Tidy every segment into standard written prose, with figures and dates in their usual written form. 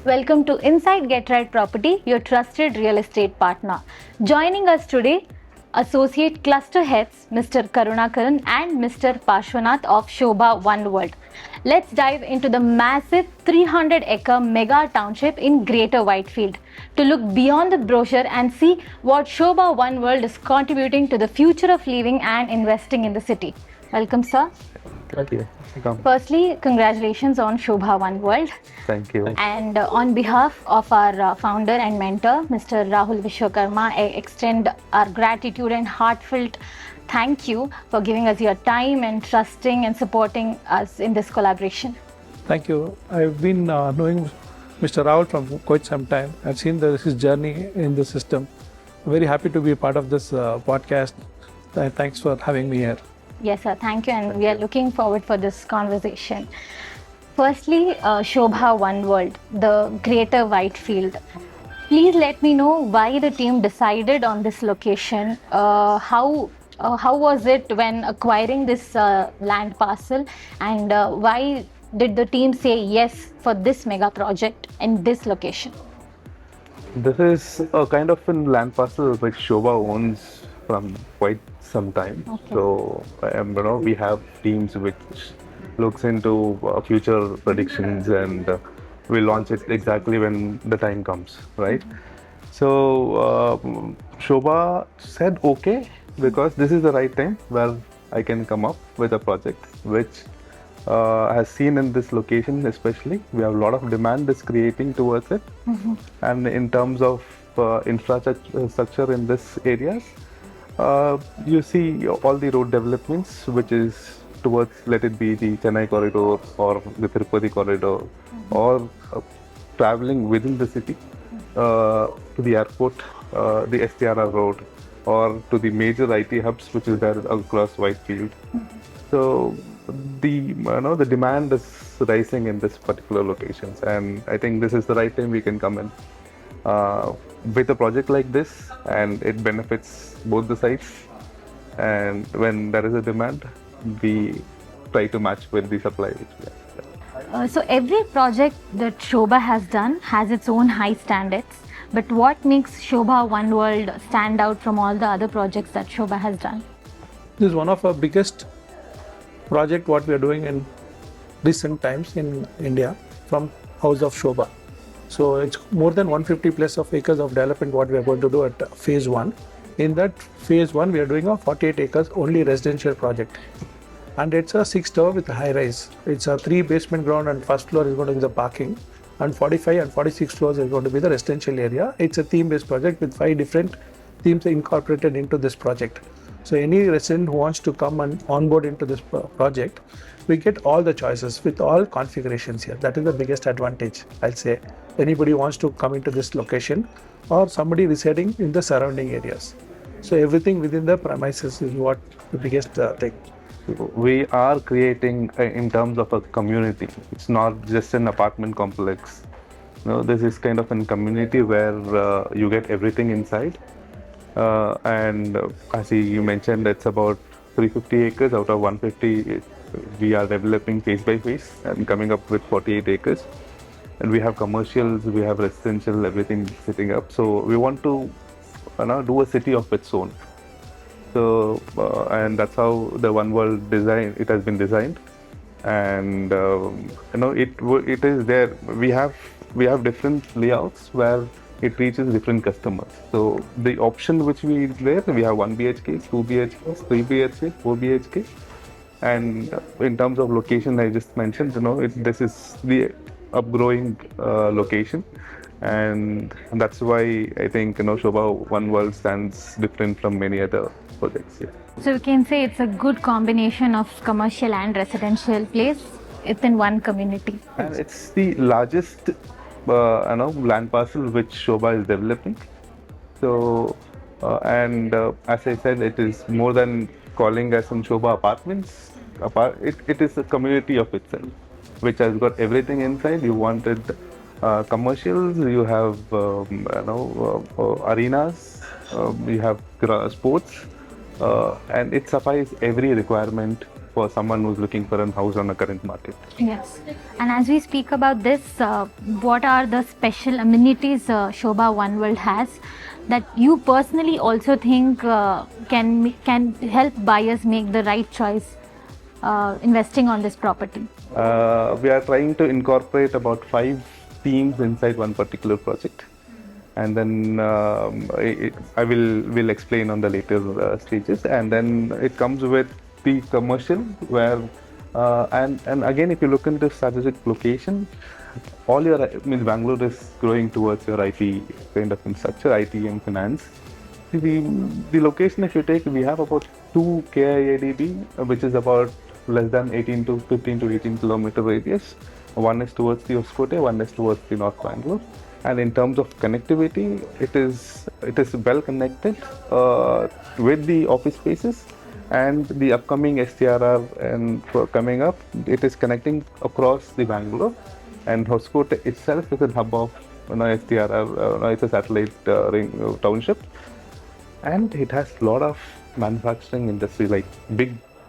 Welcome to Inside Get Right Property, your trusted real estate partner. Joining us today, Associate Cluster Heads Mr. Karunakaran and Mr. Parshwanath of Sobha One World. Let's dive into the massive 300-acre mega township in Greater Whitefield to look beyond the brochure and see what Sobha One World is contributing to the future of living and investing in the city. Welcome, sir. Thank you. Firstly, congratulations on Sobha One World. Thank you. And on behalf of our founder and mentor, Mr. Rahul Vishwakarma, I extend our gratitude and heartfelt thank you for giving us your time and trusting and supporting us in this collaboration. Thank you. I've been knowing Mr. Rahul from quite some time. I've seen his journey in the system. I'm very happy to be a part of this podcast. Thanks for having me here. Yes, sir. Thank you. And we are looking forward for this conversation. Firstly, Sobha One World, the Greater Whitefield. Please let me know why the team decided on this location. How was it when acquiring this land parcel, and why did the team say yes for this mega project in this location? This is a kind of a land parcel which Sobha owns from quite some time. Okay. So, we have teams which looks into future predictions, and we launch it exactly when the time comes, right? So, Sobha said okay, because this is the right time where I can come up with a project which has seen in this location especially. We have a lot of demand is creating towards it. And in terms of infrastructure in this areas, you see all the road developments which is towards, let it be the Chennai corridor or the Tirupati corridor, or traveling within the city to the airport, the STRR road, or to the major IT hubs which is there across Whitefield. So the demand is rising in this particular locations, and I think this is the right time we can come in with a project like this, and it benefits both the sides. And when there is a demand, we try to match with the supply which we have. So every project that Sobha has done has its own high standards. But what makes Sobha One World stand out from all the other projects that Sobha has done? This is one of our biggest project what we are doing in recent times in India from House of Sobha. So it's more than 150 plus of acres of development what we are going to do at phase 1. In that phase 1, we are doing a 48 acres only residential project. And it's a 6-tower with a high rise. It's a 3 basement ground, and first floor is going to be the parking. And 45 and 46 floors is going to be the residential area. It's a theme-based project with 5 different themes incorporated into this project. So any resident who wants to come and onboard into this project, we get all the choices with all configurations here. That is the biggest advantage, I'll say. Anybody wants to come into this location, or somebody residing in the surrounding areas. So everything within the premises is what the biggest thing. We are creating in terms of a community. It's not just an apartment complex. This is kind of a community where you get everything inside. And as you mentioned, it's about 350 acres out of 150. We are developing phase by phase and coming up with 48 acres. And we have commercials, we have residential, everything sitting up. So we want to do a city of its own. So and that's how the One World design, it has been designed. And it is there. We have different layouts where it reaches different customers. So the option which we there, we have 1 BHK, 2 BHK, 3 BHK, 4 BHK. And in terms of location, I just mentioned, this is the upgrowing location, and that's why I think Sobha One World stands different from many other projects here. So we can say it's a good combination of commercial and residential place within one community. And it's the largest land parcel which Sobha is developing. So as I said, it is more than calling us in Sobha apartments. It is a community of itself, which has got everything inside. You wanted commercials, you have arenas, you have sports, and it suffices every requirement for someone who's looking for a house on the current market. Yes. And as we speak about this, what are the special amenities Sobha One World has that you personally also think can help buyers make the right choice investing on this property? We are trying to incorporate about 5 themes inside one particular project, and then I will explain on the later stages. And then it comes with the commercial, where and again, if you look into strategic location, all your Bangalore is growing towards your IT kind of infrastructure, IT and finance. The location, if you take, we have about 2 KIADB, which is about less than 15 to 18 kilometer radius. One is towards the Hoskote, one is towards the North Bangalore. And in terms of connectivity, it is well connected with the office spaces, and the upcoming STRR and coming up, it is connecting across the Bangalore. And Hoskote itself is a hub of STRR, it's a satellite ring township, and it has a lot of manufacturing industry like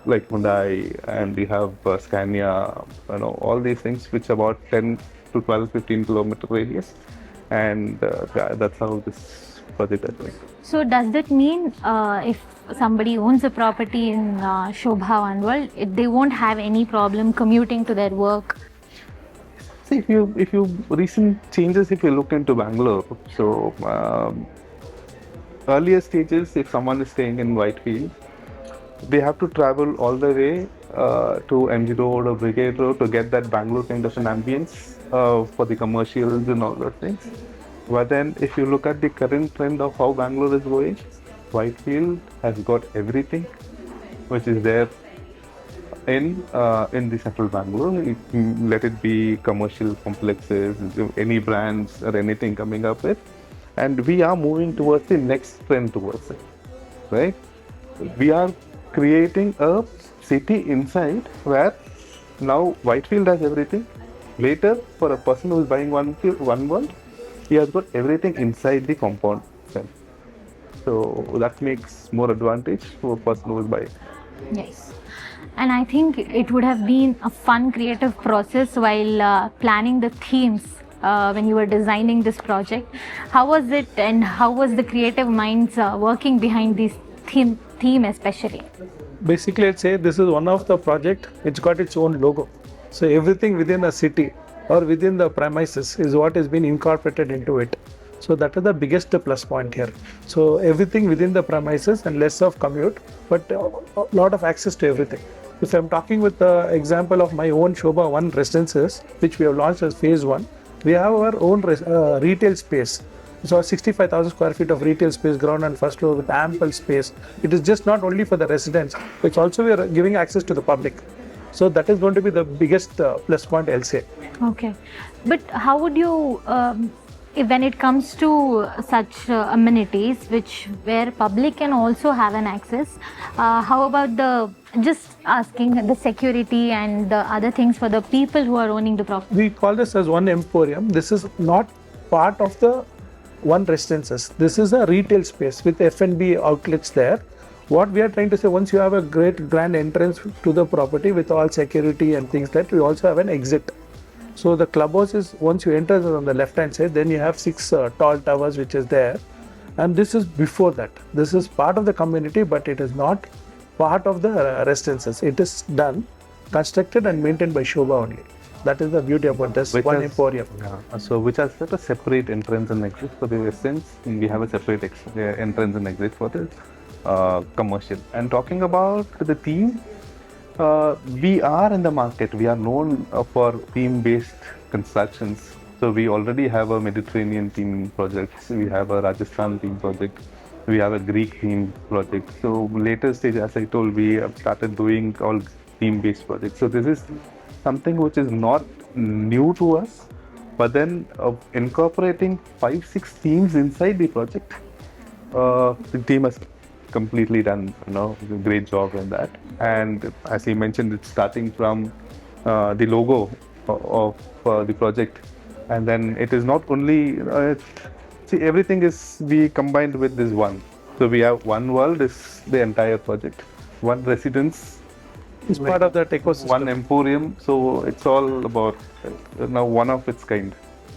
Hyundai, and we have Scania, all these things which about 10 to 12, 15 kilometer radius, and that's how this project is going. So does that mean if somebody owns a property in Sobha One World, they won't have any problem commuting to their work? See, if you recent changes, if you look into Bangalore, so earlier stages, if someone is staying in Whitefield, they have to travel all the way to MG Road or Brigade Road to get that Bangalore kind of an ambience for the commercials and all those things. But then, if you look at the current trend of how Bangalore is going, Whitefield has got everything which is there in the central Bangalore. Let it be commercial complexes, any brands or anything coming up with, and we are moving towards the next trend towards it, right? We are creating a city inside where now Whitefield has everything. Later, for a person who is buying one world, he has got everything inside the compound itself. So that makes more advantage for a person who is buying. Yes. And I think it would have been a fun creative process while planning the themes when you were designing this project. How was it, and how was the creative minds working behind this theme especially? Basically, I'd say this is one of the project, it's got its own logo. So everything within a city or within the premises is what has been incorporated into it. So that is the biggest plus point here. So everything within the premises and less of commute, but a lot of access to everything. If I'm talking with the example of my own Sobha One residences, which we have launched as phase 1, we have our own retail space. So 65,000 square feet of retail space, ground and first floor with ample space. It is just not only for the residents, it's also we are giving access to the public. So that is going to be the biggest plus point, I'll say. Okay. But how would you, when it comes to such amenities where public can also have an access, how about just asking the security and the other things for the people who are owning the property? We call this as one emporium. This is not part of the one residences. This is a retail space with F&B outlets there. What we are trying to say, once you have a great grand entrance to the property with all security and things like that, we also have an exit. So the clubhouse is, once you enter on the left hand side, then you have 6 tall towers which is there, and this is before that. This is part of the community, but it is not part of the residences. It is done, constructed and maintained by Sobha only. That is the beauty about this one emporium. Yeah. So which has got a separate entrance and exit for the residents. We have a separate entrance and exit for the commercial. And talking about the theme, we are in the market. We are known for theme-based constructions. So we already have a Mediterranean theme project. We have a Rajasthan theme project. We have a Greek theme project. So later stage, as I told, we have started doing all theme-based projects. So this is something which is not new to us, but then incorporating 5-6 themes inside the project, the team has completely done a great job in that. And as he mentioned, it's starting from the logo of the project, and then it is not only see, everything is we combined with this one. So we have One World is the entire project, one residence It's part of that ecosystem. One emporium, so it's all about now one of its kind.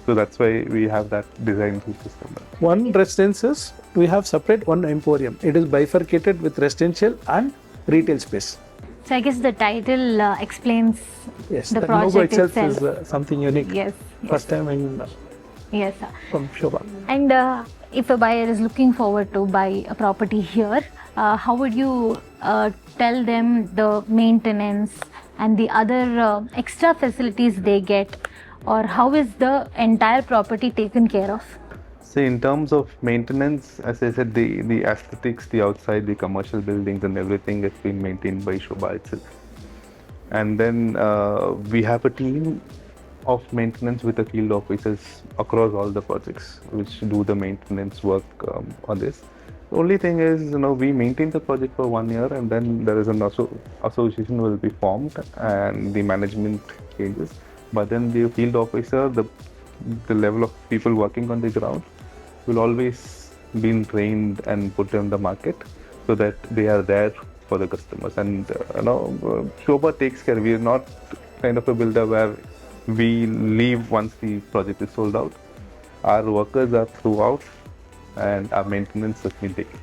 So that's why we have that design system. One residences, we have separate one emporium. It is bifurcated with residential and retail space. So I guess the title explains Yes, the the logo project itself itself. is something unique. Yes. First time in Yes, sir. from Sobha. And if a buyer is looking forward to buy a property here, how would you tell them the maintenance and the other extra facilities they get, or how is the entire property taken care of? So in terms of maintenance, as I said, the aesthetics, the outside, the commercial buildings and everything is being maintained by Sobha itself. And then we have a team of maintenance with the field officers across all the projects which do the maintenance work on this. The only thing is, we maintain the project for 1 year and then there is an association will be formed and the management changes. But then the field officer, the level of people working on the ground will always be trained and put on the market so that they are there for the customers. And Sobha takes care. We are not kind of a builder where we leave once the project is sold out. Our workers are throughout and our maintenance has been taken.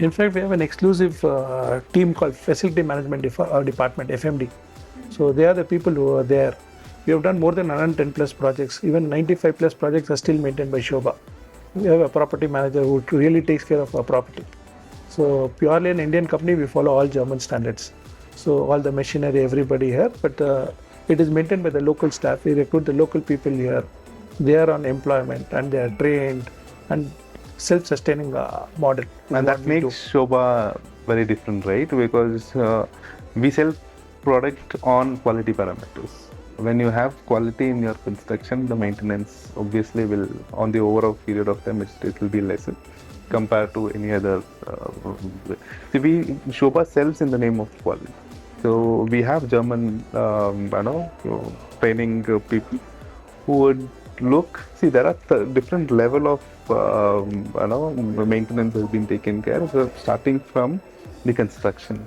In fact, we have an exclusive team called Facility Management Department, FMD. So they are the people who are there. We have done more than 110 plus projects. Even 95 plus projects are still maintained by Sobha. We have a property manager who really takes care of our property. So purely an Indian company, we follow all German standards. So all the machinery, everybody here, but it is maintained by the local staff. We recruit the local people here. They are on employment and they are trained and self-sustaining model. And that makes Sobha very different, right? Because we sell product on quality parameters. When you have quality in your construction, the maintenance obviously will, on the overall period of time, it will be lesser compared to any other. See, Sobha sells in the name of quality. So we have German, training people who would look. See, there are different level of maintenance has been taken care of, starting from the construction.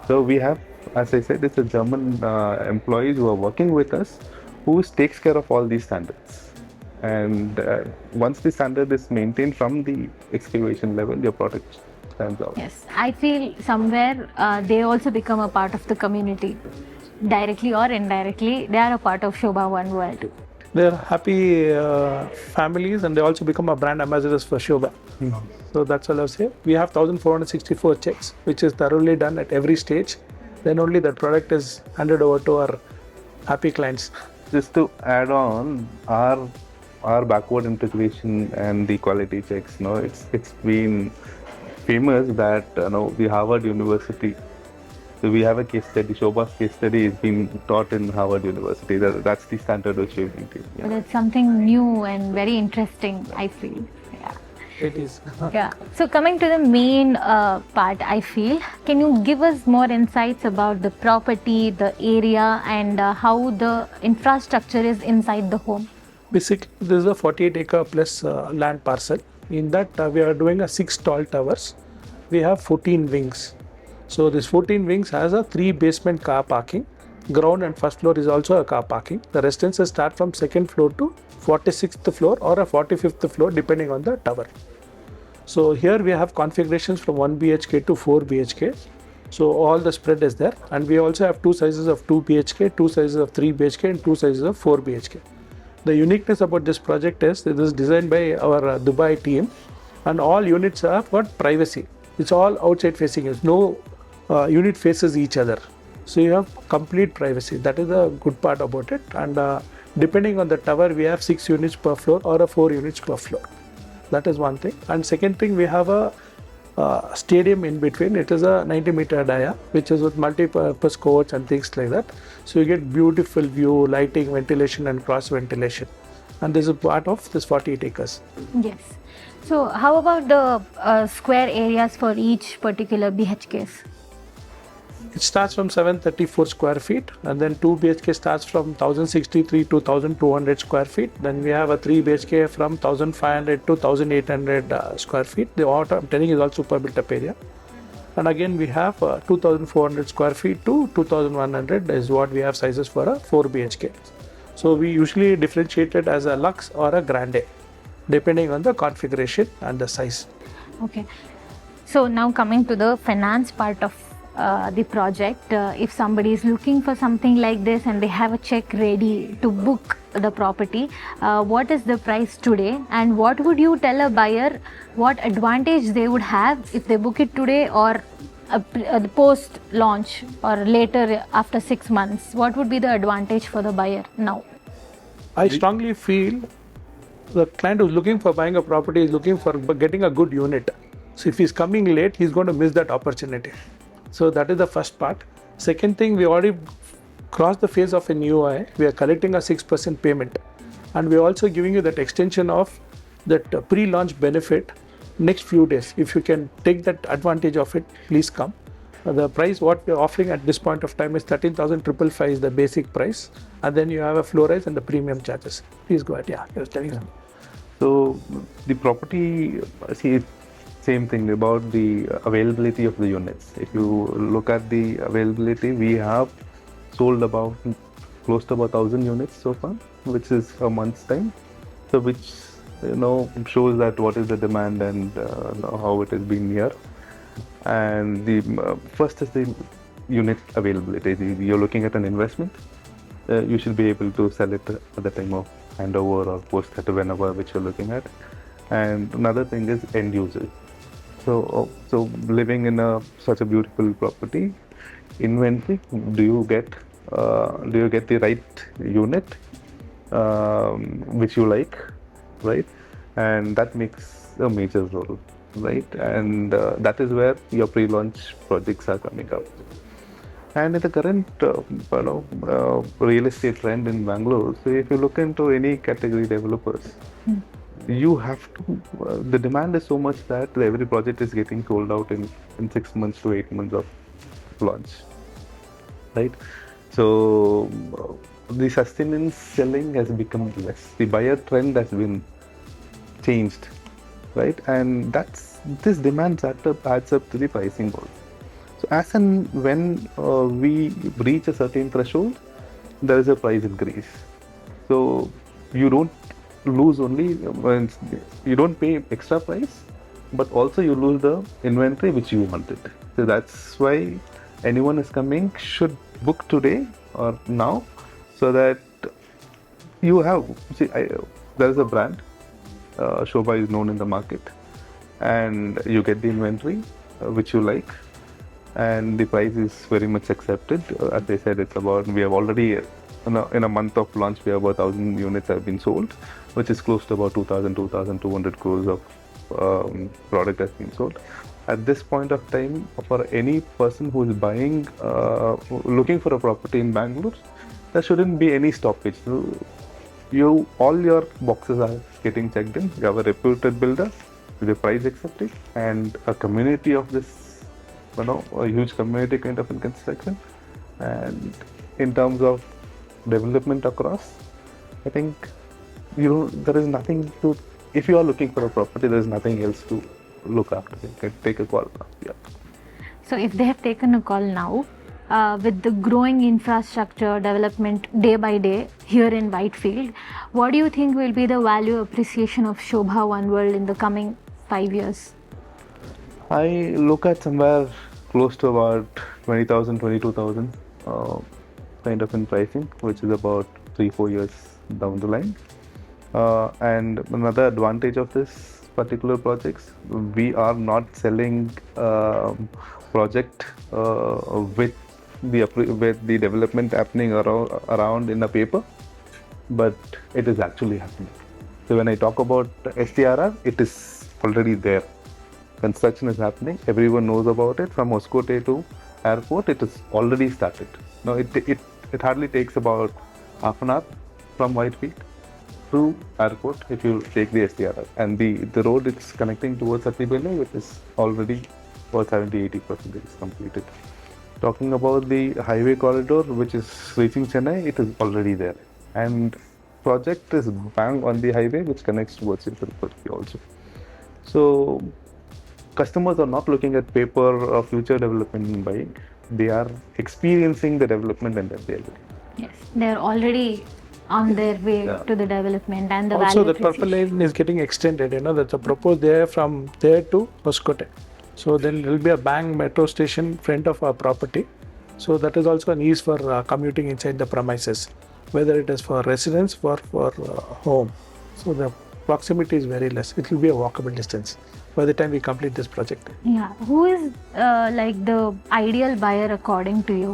So we have, as I said, it's a German employees who are working with us, who takes care of all these standards. And once the standard is maintained from the excavation level, your product stands out. Yes, I feel somewhere they also become a part of the community, directly or indirectly. They are a part of Sobha One World. They are happy families and they also become a brand ambassadors for Sobha. So that's all I'll say. We have 1464 checks, which is thoroughly done at every stage. Then only the product is handed over to our happy clients. Just to add on, our backward integration and the quality checks, it's been famous that the Harvard University. So we have a case study. Sobha's case study is being taught in Harvard University. That's the standard which we've maintained. Yeah. But it's something new and very interesting, I feel. Yeah. It is. Yeah. So coming to the main part, I feel, can you give us more insights about the property, the area, and how the infrastructure is inside the home? Basically, this is a 48 acre plus land parcel. In that, we are doing a 6 tall towers. We have 14 wings. So this 14 wings has a 3 basement car parking. Ground and first floor is also a car parking. The residences start from second floor to 46th floor or a 45th floor depending on the tower. So here we have configurations from 1 BHK to 4 BHK. So all the spread is there, and we also have 2 sizes of 2 BHK, 2 sizes of 3 BHK and 2 sizes of 4 BHK. The uniqueness about this project is it is designed by our Dubai team, and all units have got privacy. It's all outside facing. There's no unit faces each other. So you have complete privacy. That is the good part about it. And depending on the tower, we have 6 units per floor or a 4 units per floor. That is one thing. And second thing, we have a stadium in between. It is a 90-meter dia, which is with multi-purpose courts and things like that. So you get beautiful view, lighting, ventilation and cross ventilation. And this is part of this 48 acres. Yes. So how about the square areas for each particular BHKs? It starts from 734 square feet, and then 2 BHK starts from 1063 to 1200 square feet. Then we have a 3 BHK from 1500 to 1800 square feet. The what I'm telling is also per built up area. And again, we have 2,400 square feet to 2,100 is what we have sizes for a 4 BHK. So we usually differentiate it as a Lux or a Grande, depending on the configuration and the size. Okay. So now coming to the finance part of the project, if somebody is looking for something like this and they have a check ready to book the property, what is the price today, and what would you tell a buyer what advantage they would have if they book it today or post launch or later after 6 months? What would be the advantage for the buyer now? I strongly feel the client who's looking for buying a property is looking for getting a good unit. So if he's coming late, he's going to miss that opportunity. So that is the first part. Second thing, we already crossed the phase of an UI. We are collecting a 6% payment, and we are also giving you that extension of that pre-launch benefit next few days. If you can take that advantage of it, please come. The price what we are offering at this point of time is 13,555 is the basic price, and then you have a floor rise and the premium charges. Please go ahead. Yeah, I was telling you. So the property, see, same thing about the availability of the units. If you look at the availability, we have sold about close to about 1,000 units so far, which is a month's time. So which shows that what is the demand and how it has been here. And the first is the unit availability. You're looking at an investment. You should be able to sell it at the time of handover or post at whenever which you're looking at. And another thing is end users. So living in such a beautiful property, inventory, do you get the right unit which you like, right? And that makes a major role, right? And that is where your pre-launch projects are coming up. And in the current real estate trend in Bangalore, so if you look into any category developers, you have to, the demand is so much that every project is getting sold out in 6 months to 8 months of launch, right? So the sustenance selling has become less. The buyer trend has been changed, right? And this demand adds up to the pricing also. So as and when we reach a certain threshold, there is a price increase. So you don't lose only when you don't pay extra price, but also you lose the inventory which you wanted. So that's why anyone is coming should book today or now, so that you have, there is a brand, Sobha is known in the market, and you get the inventory which you like, and the price is very much accepted. As I said, it's about, we have already in a month of launch, we have about 1,000 units have been sold, which is close to about 2,200 crores of product has been sold. At this point of time, for any person who is buying, looking for a property in Bangalore, there shouldn't be any stoppage. So all your boxes are getting checked in. You have a reputed builder with a price accepted and a community of this, a huge community kind of in construction. And in terms of development across, I think there is nothing to, if you are looking for a property, there is nothing else to look after. You can take a call now. Yeah. So if they have taken a call now, with the growing infrastructure development day by day here in Whitefield, what do you think will be the value appreciation of Sobha One World in the coming 5 years? I look at somewhere close to about 20,000, 22,000 kind of in pricing, which is about 3-4 years down the line. And another advantage of this particular projects, we are not selling project with the development happening around in a paper, but it is actually happening. So when I talk about STRR, it is already there. Construction is happening. Everyone knows about it. From Hoskote to airport, it is already started. Now it hardly takes about half an hour from Whitefield to airport if you take the STRR, and the road it's connecting towards Satibele, which is already about 70-80% is completed. Talking about the highway corridor which is reaching Chennai, it is already there, and project is bang on the highway which connects towards Tirupati also. So customers are not looking at paper or future development in buying. They are experiencing the development and then they are looking. Yes, they're already on their way Yeah. to the development and the Also, value the purple appreciation. line is getting extended. That's a proposed there from there to Hoskote. So then there will be a Bang metro station front of our property. So that is also an ease for commuting inside the premises, whether it is for residence or for home. So the proximity is very less. It will be a walkable distance by the time we complete this project. Yeah, who is like the ideal buyer according to you?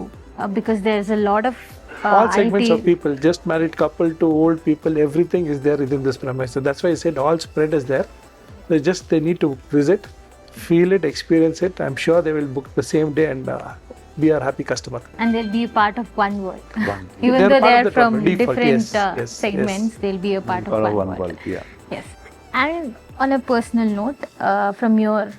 Because there's a lot of All segments IT. of people, just married couple to old people, everything is there within this premise. So that's why I said all spread is there. They need to visit, feel it, experience it. I'm sure they will book the same day and be our happy customer. And they'll be a part of One World. One. Even They're though part of they're the from default, different yes, segments, they'll be a part of Or One, One World. World, yeah. Yes. And on a personal note, from your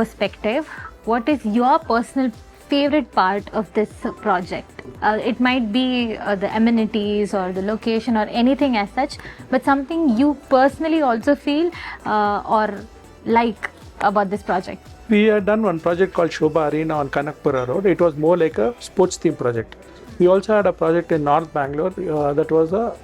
perspective, what is your personal favorite part of this project? It might be the amenities or the location or anything as such, but something you personally also feel or like about this project. We had done one project called Shobha Arena on Kanakpura Road. It was more like a sports theme project. We also had a project in North Bangalore that was a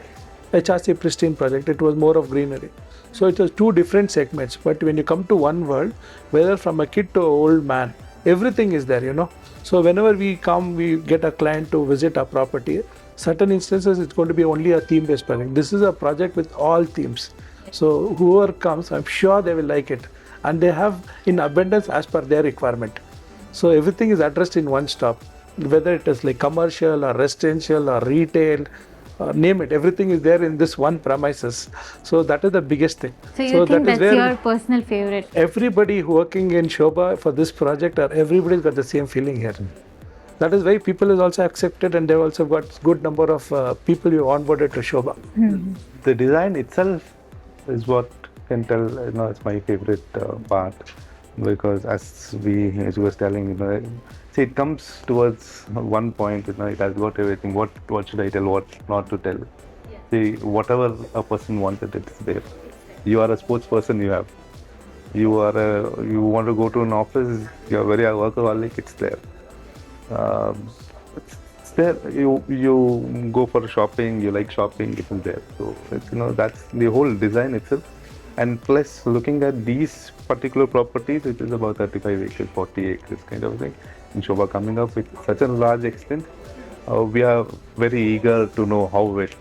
HRC Pristine project. It was more of greenery. So it was two different segments. But when you come to One World, whether from a kid to an old man, everything is there. So whenever we come, we get a client to visit our property. Certain instances, it's going to be only a theme-based project. This is a project with all themes. So whoever comes, I'm sure they will like it. And they have in abundance as per their requirement. So everything is addressed in one stop, whether it is like commercial or residential or retail, name it, everything is there in this one premises. So that is the biggest thing. So you think that is that's where your personal favorite? everybody working in Shobha for this project, or everybody's got the same feeling here. That is why people is also accepted, and they've also got good number of people you onboarded to Shobha. The design itself is what can tell, it's my favorite part, because as you was telling, see, it comes towards one point, it has got everything. What should I tell, what not to tell? See, whatever a person wanted, it's there. You are a sports person, you have. You want to go to an office, you're very workaholic, it's there. It's there. You go for shopping, you like shopping, it's there. So that's the whole design itself. And plus, looking at these particular properties, it is about 35 acres, 40 acres kind of thing. In Shobha coming up with such a large extent, we are very eager to know how it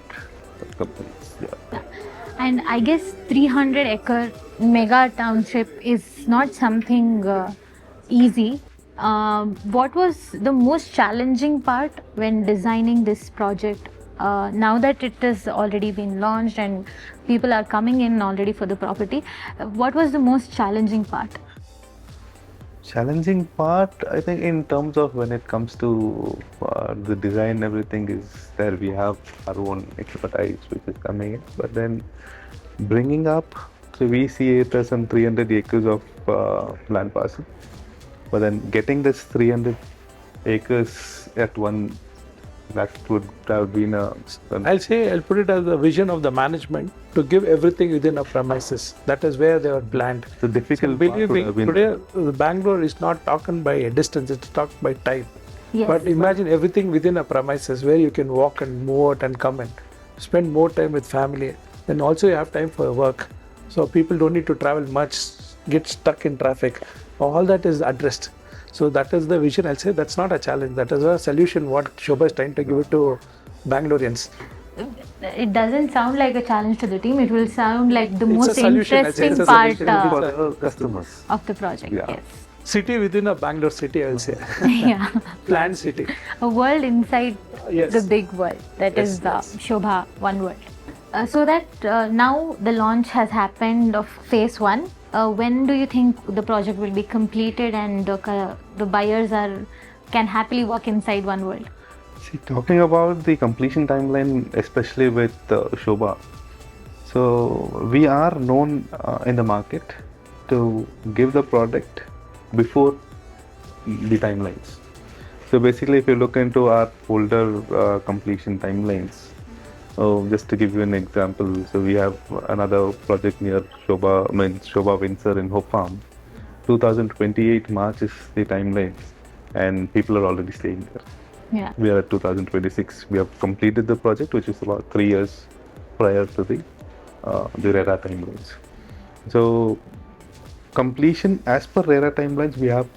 completes. Yeah. And I guess 300-acre mega township is not something easy. What was the most challenging part when designing this project? Now that it has already been launched and people are coming in already for the property, what was the most challenging part? Challenging part, I think, in terms of when it comes to the design, everything is there. We have our own expertise which is coming in, but then bringing up, so we see it as some 300 acres of land parcel, but then getting this 300 acres at one, that would have been I'll put it as the vision of the management to give everything within a premises. That is where they were planned. the difficult So part would have been. today, Bangalore is not talked by a distance, it's talked by time. Yes. But imagine everything within a premises where you can walk and move out and come and spend more time with family. Then also you have time for work. So people don't need to travel much, get stuck in traffic. All that is addressed. So that is the vision. I'll say that's not a challenge. That is a solution what Shobha is trying to give it to Bangaloreans. It doesn't sound like a challenge to the team. It will sound like the most a solution. I'd say interesting it's a part solution for the customers. of the project. Yeah. Yes. City within a Bangalore city, I will say. Yeah. Planned city. A world inside Yes. the big world. That Yes, is the yes. Sobha One World. So that now the launch has happened of phase 1. When do you think the project will be completed and the buyers can happily walk inside One World? See, talking about the completion timeline, especially with Shobha, so we are known in the market to give the product before the timelines. So basically, if you look into our older completion timelines, just to give you an example, so we have another project near Sobha Windsor in Hope Farm. 2028 March is the timeline, and people are already staying there. Yeah. We are at 2026. We have completed the project, which is about 3 years prior to the RERA timelines. So, completion as per RERA timelines, we have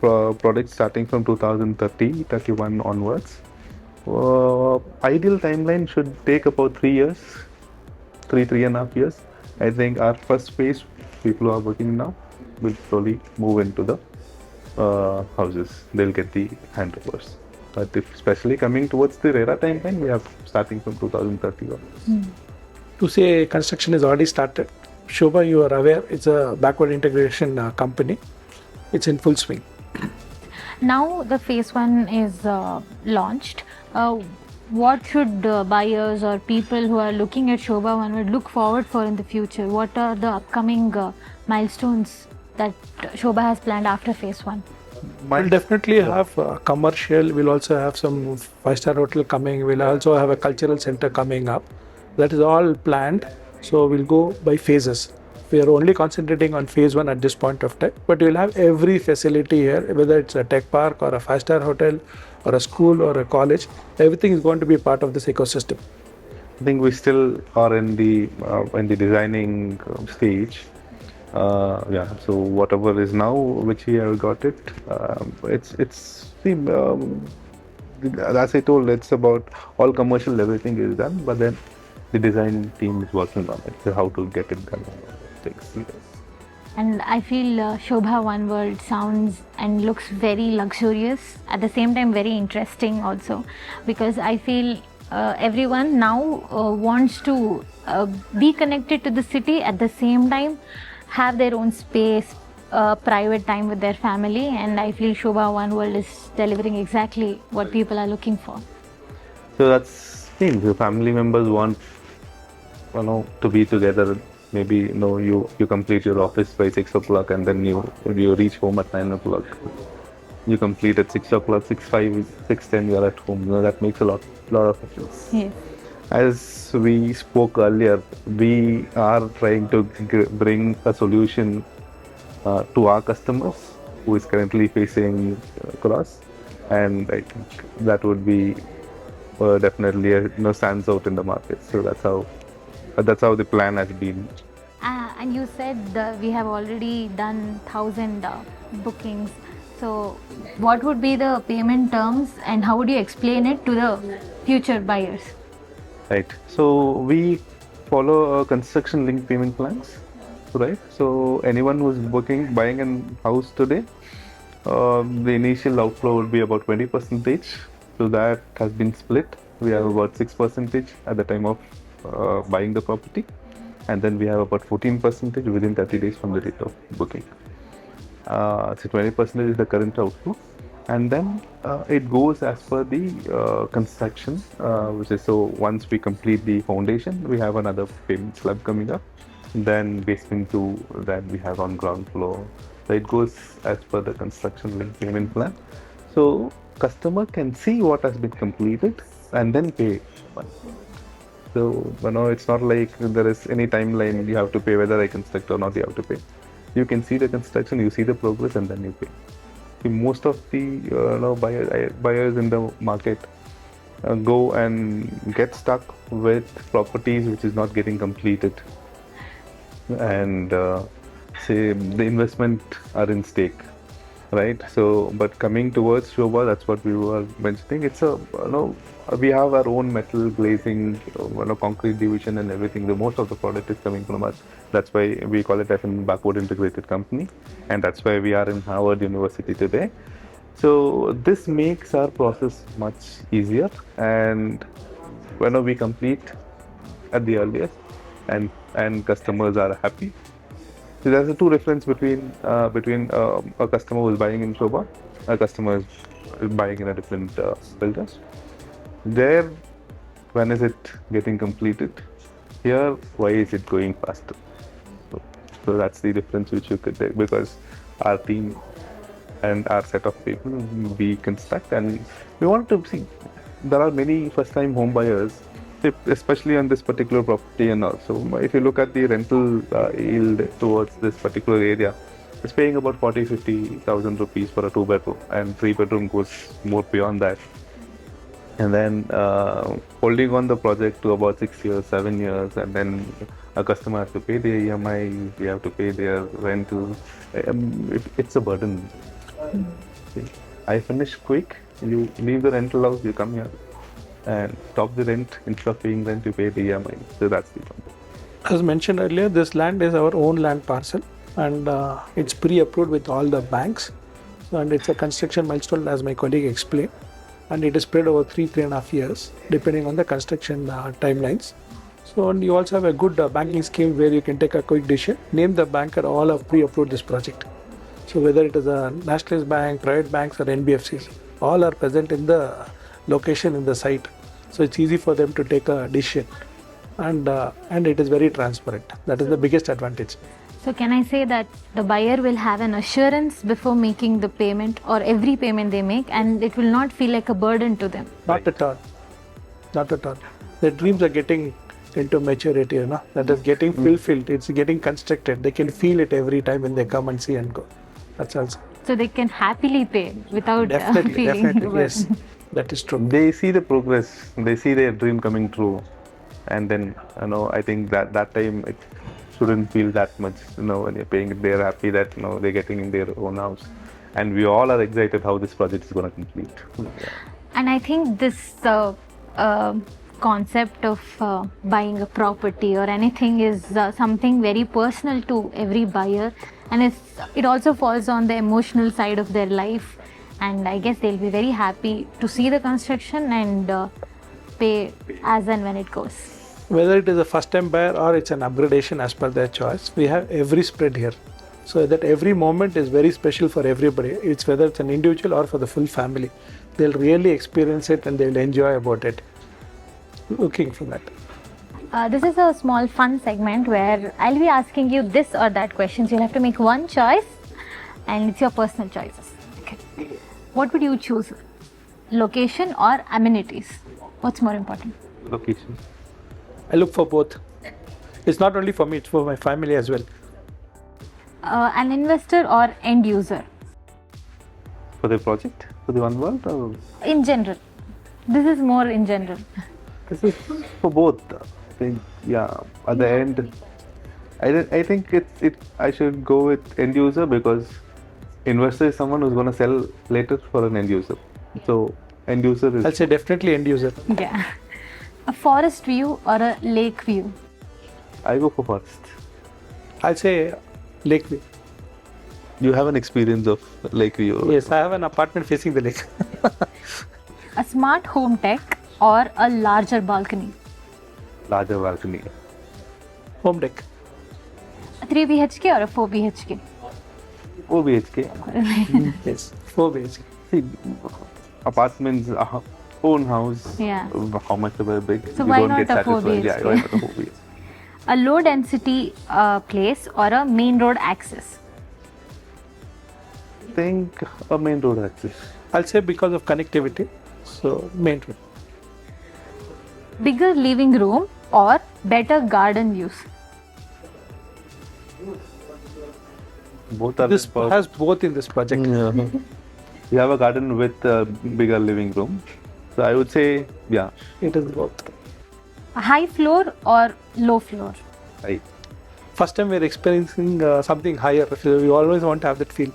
products starting from 2030, 31 onwards. Ideal timeline should take about 3 years, 3.5 years. I think our first phase, people who are working now, will slowly move into the houses. They'll get the handovers. But if especially coming towards the RERA timeline, we have starting from 2030. To say construction is already started, Sobha, you are aware, it's a backward integration company. It's in full swing. Now the phase 1 is launched. What should buyers or people who are looking at Sobha One World look forward for in the future? What are the upcoming milestones that Sobha has planned after phase 1? We'll definitely have commercial. We'll also have some 5-star hotel coming. We'll also have a cultural center coming up. That is all planned. So we'll go by phases. We are only concentrating on phase 1 at this point of time, but we'll have every facility here, whether it's a tech park or a 5-star hotel or a school or a college. Everything is going to be part of this ecosystem. I think we still are in the designing stage. So whatever is now, which we have got it, it's as I told, it's about all commercial, everything is done, but then the design team is working on it, so how to get it done. And I feel Sobha One World sounds and looks very luxurious, at the same time very interesting also, because I feel everyone now wants to be connected to the city, at the same time have their own space, private time with their family, and I feel Sobha One World is delivering exactly what people are looking for. So that's the thing, the family members want to be together. Maybe you complete your office by 6 o'clock, and then you reach home at 9 o'clock. You complete at 6 o'clock, 6:05, 6:10, you are at home. That makes a lot of difference. Yes. As we spoke earlier, we are trying to bring a solution to our customers who is currently facing cross, and I think that would be definitely stands out in the market. So that's how the plan has been. And you said we have already done 1,000 bookings. So what would be the payment terms, and how would you explain it to the future buyers? Right. So we follow construction linked payment plans. Right. So anyone who's buying a house today, the initial outflow would be about 20%. So that has been split. We have about 6% at the time of buying the property, and then we have about 14% within 30 days from the date of booking. So 20% is the current outflow, and then it goes as per the construction, which is, so once we complete the foundation, we have another payment slab coming up, then basement 2, then we have on ground floor. So it goes as per the construction linked payment plan. So customer can see what has been completed and then pay. So it's not like there is any timeline you have to pay, whether I construct or not, you have to pay. You can see the construction, you see the progress, and then you pay. See, most of the buyers in the market go and get stuck with properties which is not getting completed, and say the investment are in stake, right? So, but coming towards Sobha, that's what we were mentioning. It's we have our own metal glazing, concrete division and everything. The most of the product is coming from us. That's why we call it as a backward integrated company, and that's why we are in Harvard University today. So this makes our process much easier, and we complete at the earliest, and customers are happy. So there's a two difference between a customer who is buying in Sobha, a customer is buying in a different builders. There, when is it getting completed? Here, why is it going faster? So that's the difference which you could take, because our team and our set of people, we construct, and we want to see. There are many first-time home buyers, especially on this particular property, and also if you look at the rental yield towards this particular area, is paying about 40,000-50,000 rupees for a 2 bedroom, and 3 bedroom goes more beyond that. And then holding on the project to about 6 years, 7 years, and then a customer has to pay their EMI, we have to pay their rent. It's a burden. I finish quick, you leave the rental house, you come here and stop the rent. Instead of paying rent, you pay the EMI. So that's the problem. As mentioned earlier, this land is our own land parcel, and it's pre-approved with all the banks. And it's a construction milestone, as my colleague explained. And it is spread over 3.5 years, depending on the construction timelines. So, and you also have a good banking scheme where you can take a quick decision. Name the banker, all have pre-approved this project. So, whether it is a nationalized bank, private banks, or NBFCs, all are present in the location in the site. So, it's easy for them to take a decision, and it is very transparent. That is the biggest advantage. So can I say that the buyer will have an assurance before making the payment or every payment they make, and it will not feel like a burden to them? Not at all. Not at all. Their dreams are getting into maturity, that is getting fulfilled. It's getting constructed. They can feel it every time when they come and see and go. That's also. So they can happily pay without Definitely, feeling definitely, the burden. yes. That is true. They see the progress, they see their dream coming true, and then I think that time it shouldn't feel that much. When you're paying it, they're happy that they're getting in their own house, and we all are excited how this project is going to complete. Yeah. And I think this concept of buying a property or anything is something very personal to every buyer, and it also falls on the emotional side of their life. And I guess they'll be very happy to see the construction and pay as and when it goes. Whether it is a first time buyer or it's an upgradation as per their choice, we have every spread here. So that every moment is very special for everybody. It's whether it's an individual or for the full family. They'll really experience it and they'll enjoy about it. Looking for that. This is a small fun segment where I'll be asking you this or that questions. You'll have to make one choice, and it's your personal choices. Okay. What would you choose? Location or amenities? What's more important? Location. I look for both. It's not only for me, it's for my family as well. An investor or end user? For the project? For the One World? Or? In general. This is more in general. This is for both. At the end, I think I should go with end user, because investor is someone who's going to sell later for an end user. So end user is. I'll say definitely end user. Yeah. A forest view or a lake view? I go for forest. I'll say lake view. You have an experience of lake view? Yes, I have an apartment facing the lake. A smart home tech or a larger balcony? Larger balcony. Home deck. A 3 BHK or a 4 BHK? 4 BHK. Yes, 4 BHK. See, apartments, own house. Yeah. How much are big? So you why don't not get a 4 satisfied. Yeah, BHK? why not a 4 BHK? A low density place or a main road access? I think a main road access. I'll say because of connectivity. So main road. Bigger living room or better garden views? Both are. This has both in this project. Yeah. You have a garden with a bigger living room. So I would say, yeah. It is both. A high floor or low floor? Right. First time we're experiencing something higher. So we always want to have that feel.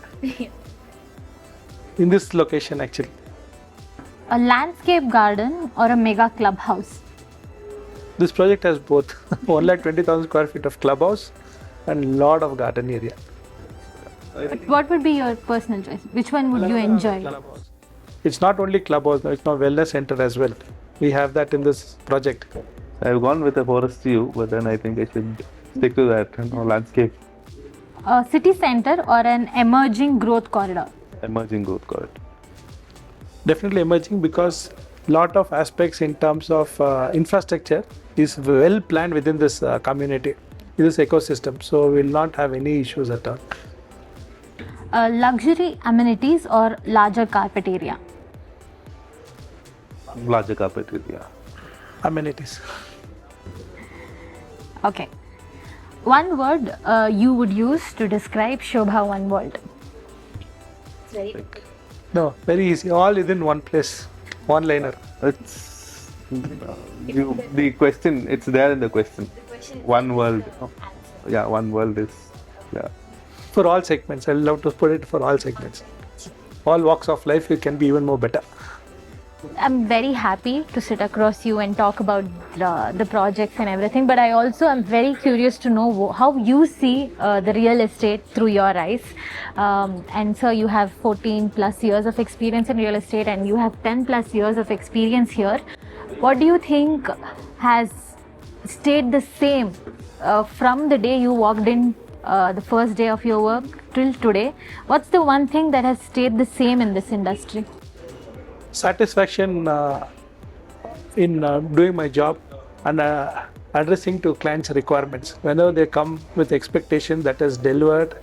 In this location actually. A landscape garden or a mega clubhouse? This project has both. 120,000 square feet of clubhouse and lot of garden area. But what would be your personal choice? Which one would you enjoy? Clubhouse. It's not only clubhouse, it's now wellness center as well. We have that in this project. I've gone with a forest view, but then I think I should stick to that, landscape. A city center or an emerging growth corridor? Emerging growth corridor. Definitely emerging, because lot of aspects in terms of infrastructure is well planned within this community, in this ecosystem. So we will not have any issues at all. Luxury amenities or larger carpet area? Larger carpet area. Amenities. Okay. One word you would use to describe Sobha One World. It's very good. No, very easy. All within one place. One liner. It's the question. It's there in the question. One world. Yeah, one world is. Yeah. For all segments. I love to put it for all segments. All walks of life, you can be even more better. I'm very happy to sit across you and talk about the projects and everything, but I also am very curious to know how you see the real estate through your eyes. And so you have 14 plus years of experience in real estate and you have 10 plus years of experience here. What do you think has stayed the same from the day you walked in, the first day of your work till today? What's the one thing that has stayed the same in this industry? Satisfaction in doing my job and addressing to clients' requirements. Whenever they come with expectation that is delivered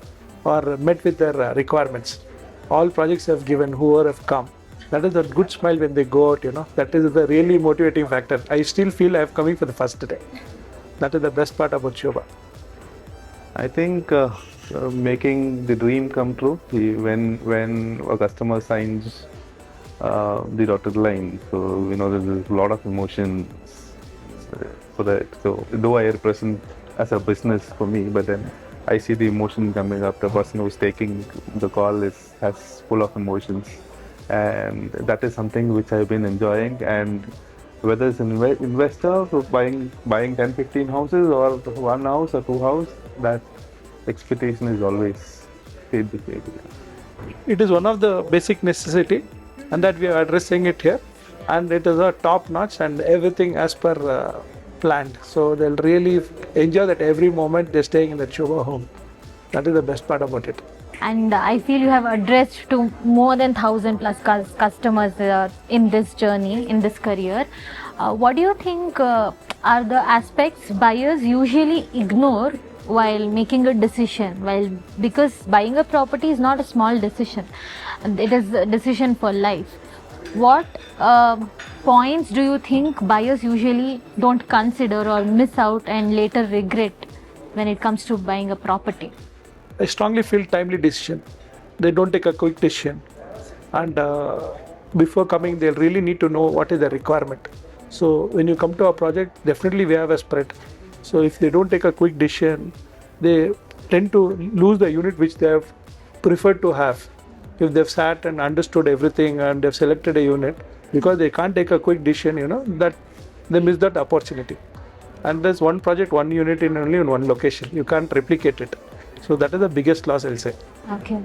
or met with their requirements. All projects have given, whoever have come. That is a good smile when they go out, That is the really motivating factor. I still feel I am coming for the first day. That is the best part about Sobha. I think making the dream come true when a customer signs the dotted line. So there's a lot of emotions for that. So though I represent as a business for me, but then I see the emotion coming up. The person who's taking the call has full of emotions, and that is something which I've been enjoying. And whether it's an investor who's buying 10-15 houses or one house or two houses, that expectation is always paid the same. It is one of the basic necessity, and that we are addressing it here, and it is a top notch and everything as per planned. So they'll really enjoy that every moment they're staying in the Sobha home. That is the best part about it. And I feel you have addressed to more than 1,000 plus customers in this journey, in this career. What do you think are the aspects buyers usually ignore while making a decision? Because buying a property is not a small decision. It is a decision for life. What points do you think buyers usually don't consider or miss out and later regret when it comes to buying a property? I strongly feel timely decision. They don't take a quick decision. And before coming, they'll really need to know what is the requirement. So when you come to a project, definitely we have a spread. So if they don't take a quick decision, they tend to lose the unit which they have preferred to have. If they've sat and understood everything and they've selected a unit, because they can't take a quick decision, that they miss that opportunity. And there's one project, one unit in only in one location. You can't replicate it. So that is the biggest loss, I'll say. Okay.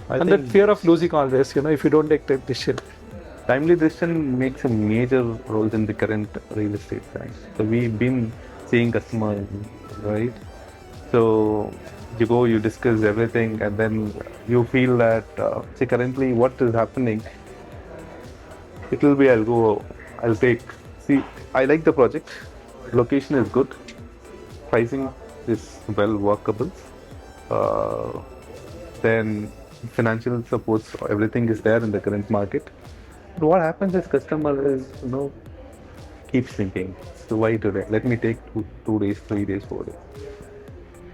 And that fear of losing always, if you don't take the decision. Timely decision makes a major role in the current real estate side. So we've been seeing customers, right? So you go, you discuss everything, and then you feel that, currently what is happening, it will be, I'll take, I like the project, location is good, pricing is well workable, then financial support, everything is there in the current market. But what happens is customer is, keeps thinking, so why today? Let me take 2 days, 3 days, 4 days.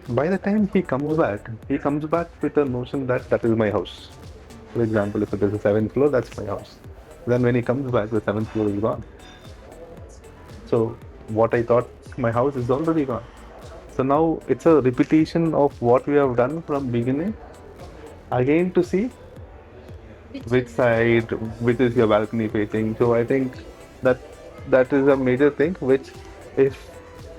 By the time he comes back with a notion that is my house. For example, if it is a 7th floor, that's my house. Then when he comes back, the 7th floor is gone. So what I thought my house is already gone. So now it's a repetition of what we have done from beginning. Again to see which side, which is your balcony facing. So I think that is a major thing, which if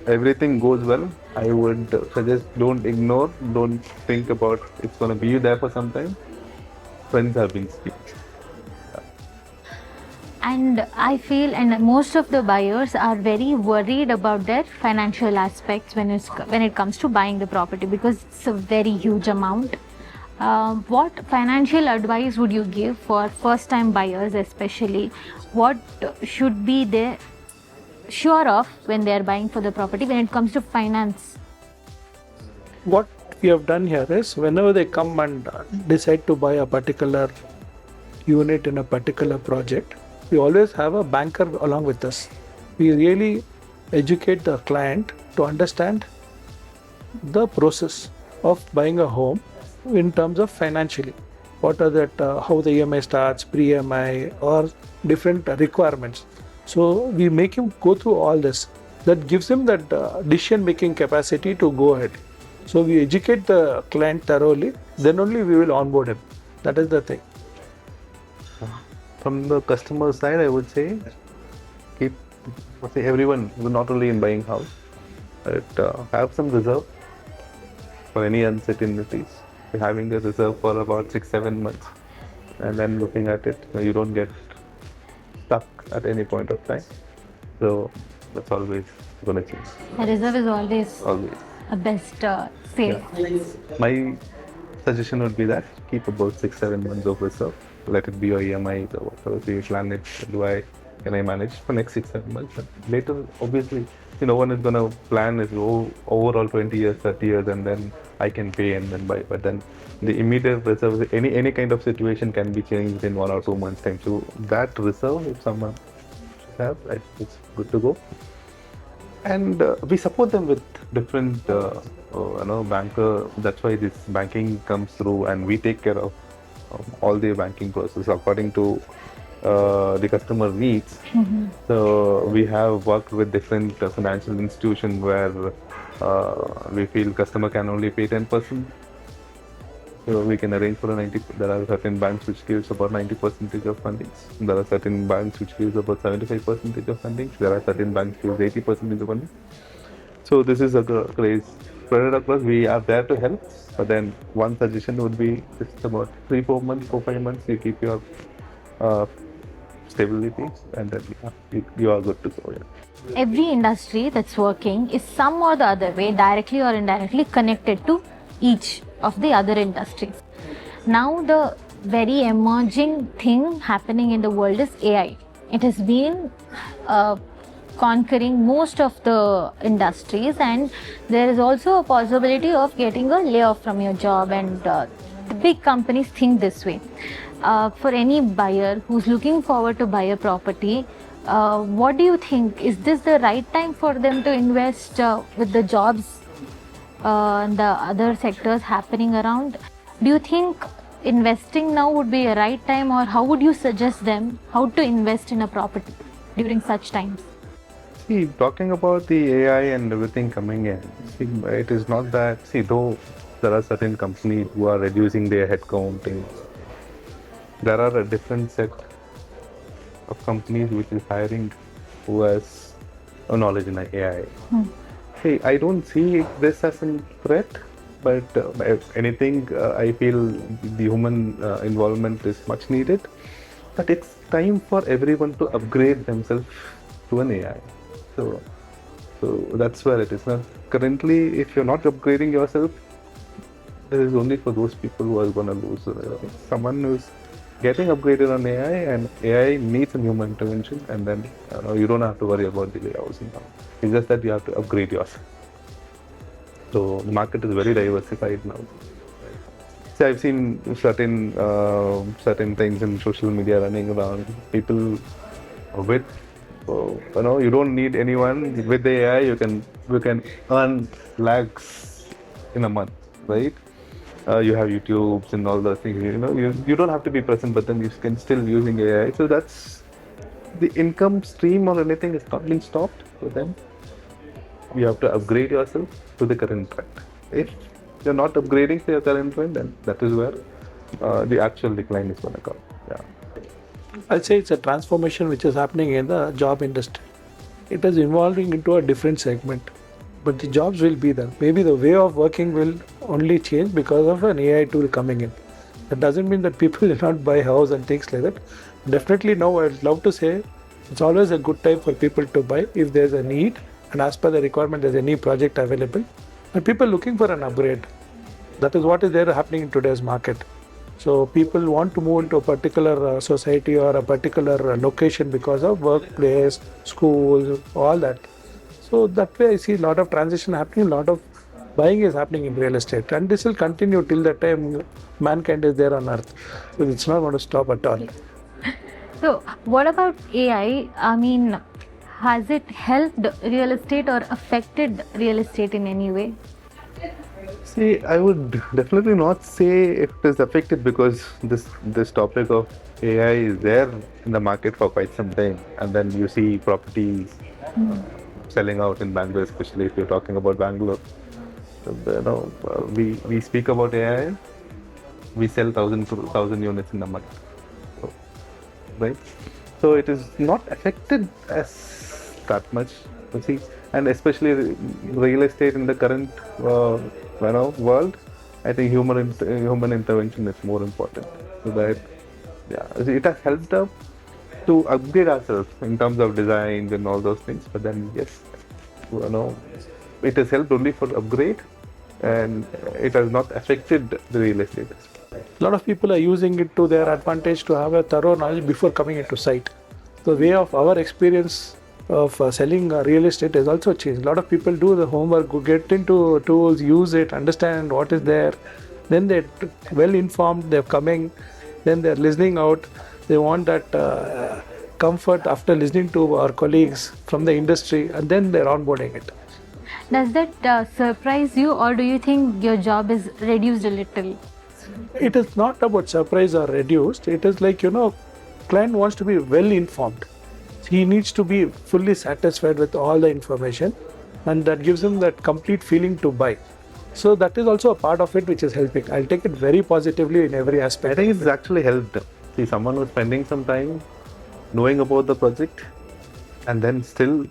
everything goes well, I would suggest don't ignore, don't think about it's going to be there for some time. Friends have been speaking. And I feel, and most of the buyers are very worried about their financial aspects when it comes to buying the property, because it's a very huge amount. What financial advice would you give for first-time buyers, especially? What should be they sure of when they are buying for the property when it comes to finance? What we have done here is, whenever they come and decide to buy a particular unit in a particular project, we always have a banker along with us. We really educate the client to understand the process of buying a home in terms of financially. What are that, how the EMI starts, pre-EMI, or different requirements. So we make him go through all this. That gives him that decision-making capacity to go ahead. So we educate the client thoroughly, then only we will onboard him. That is the thing. From the customer side, I would say keep everyone, not only in buying house, but have some reserve for any uncertainties. Having a reserve for about 6-7 months, and then looking at it, you don't get stuck at any point of time. So that's always gonna change. A reserve is always a best sale. Yeah. My suggestion would be that keep about 6-7 months of reserve. Let it be your EMI or whatever you plan it. Can I manage for next 6-7 months? And later, obviously, no one is gonna plan it overall 20 years, 30 years, and then I can pay and then buy. But then the immediate reserve, any kind of situation can be changed within 1 or 2 months time. So that reserve, if someone should have, it's good to go. And we support them with different, banker. That's why this banking comes through, and we take care of all the banking process according to the customer needs. So we have worked with different financial institutions where we feel customer can only pay 10%. So we can arrange for a 90. There are certain banks which gives about 90% of fundings. There are certain banks which gives about 75% of fundings. There are certain banks which gives 80% of funding. So this is a craze spread across. We are there to help. But then one suggestion would be just about 3-4 months, 4-5 months. You keep your stability, and then you are good to go. Yeah. Every industry that's working is some or the other way, directly or indirectly, connected to each of the other industries. Now the very emerging thing happening in the world is AI. It has been conquering most of the industries, and there is also a possibility of getting a layoff from your job, and the big companies think this way. For any buyer who's looking forward to buy a property, what do you think? Is this the right time for them to invest with the jobs and the other sectors happening around? Do you think investing now would be a right time, or how would you suggest them how to invest in a property during such times? See, talking about the AI and everything coming in, it is not that, though there are certain companies who are reducing their headcount, there are a different set of companies which is hiring who has a knowledge in AI. I don't see this as a threat, but if anything, I feel the human involvement is much needed. But it's time for everyone to upgrade themselves to an AI. So that's where it is. Now, currently, if you're not upgrading yourself, this is only for those people who are going to lose. Someone who's getting upgraded on AI, and AI needs a human intervention, and then you don't have to worry about the layouts. It's just that you have to upgrade yourself. So the market is very diversified now. See, I've seen certain things in social media running around. People with you don't need anyone. With the AI, you can earn lakhs in a month, right? You have YouTubes and all those things. You don't have to be present, but then you can still using AI. So that's the income stream or anything is not being stopped. So then you have to upgrade yourself to the current trend. If you're not upgrading to your current trend, then that is where the actual decline is going to come. Yeah. I'll say it's a transformation which is happening in the job industry. It is evolving into a different segment, but the jobs will be there. Maybe the way of working will only change because of an AI tool coming in. That doesn't mean that people will not buy house and things like that. Definitely now I'd love to say it's always a good time for people to buy if there's a need, and as per the requirement there's any project available, and people looking for an upgrade. That is what is there happening in today's market. So people want to move into a particular society or a particular location because of workplace, schools, all that. So that way I see a lot of transition happening, a lot of buying is happening in real estate, and this will continue till the time mankind is there on earth. So it's not going to stop at all. So what about AI? I mean, has it helped real estate or affected real estate in any way? See, I would definitely not say if it is affected because this topic of AI is there in the market for quite some time, and then you see properties selling out in Bangalore, especially if you're talking about Bangalore. We speak about AI, we sell thousand units in a month, so, right? So it is not affected as that much, you see, and especially real estate in the current world. I think human intervention is more important. So that yeah, it has helped us to upgrade ourselves in terms of designs and all those things. But then yes, you know, it has helped only for upgrade, and it has not affected the real estate. A lot of people are using it to their advantage to have a thorough knowledge before coming into site. The way of our experience of selling real estate has also changed. A lot of people do the homework, go get into tools, use it, understand what is there. Then they're well informed, they're coming, then they're listening out. They want that comfort after listening to our colleagues from the industry, and then they're onboarding it. Does that surprise you, or do you think your job is reduced a little? It is not about surprise or reduced. It is like, client wants to be well informed. He needs to be fully satisfied with all the information, and that gives him that complete feeling to buy. So that is also a part of it which is helping. I'll take it very positively in every I aspect. think it's actually helped. See, someone who's spending some time knowing about the project and then still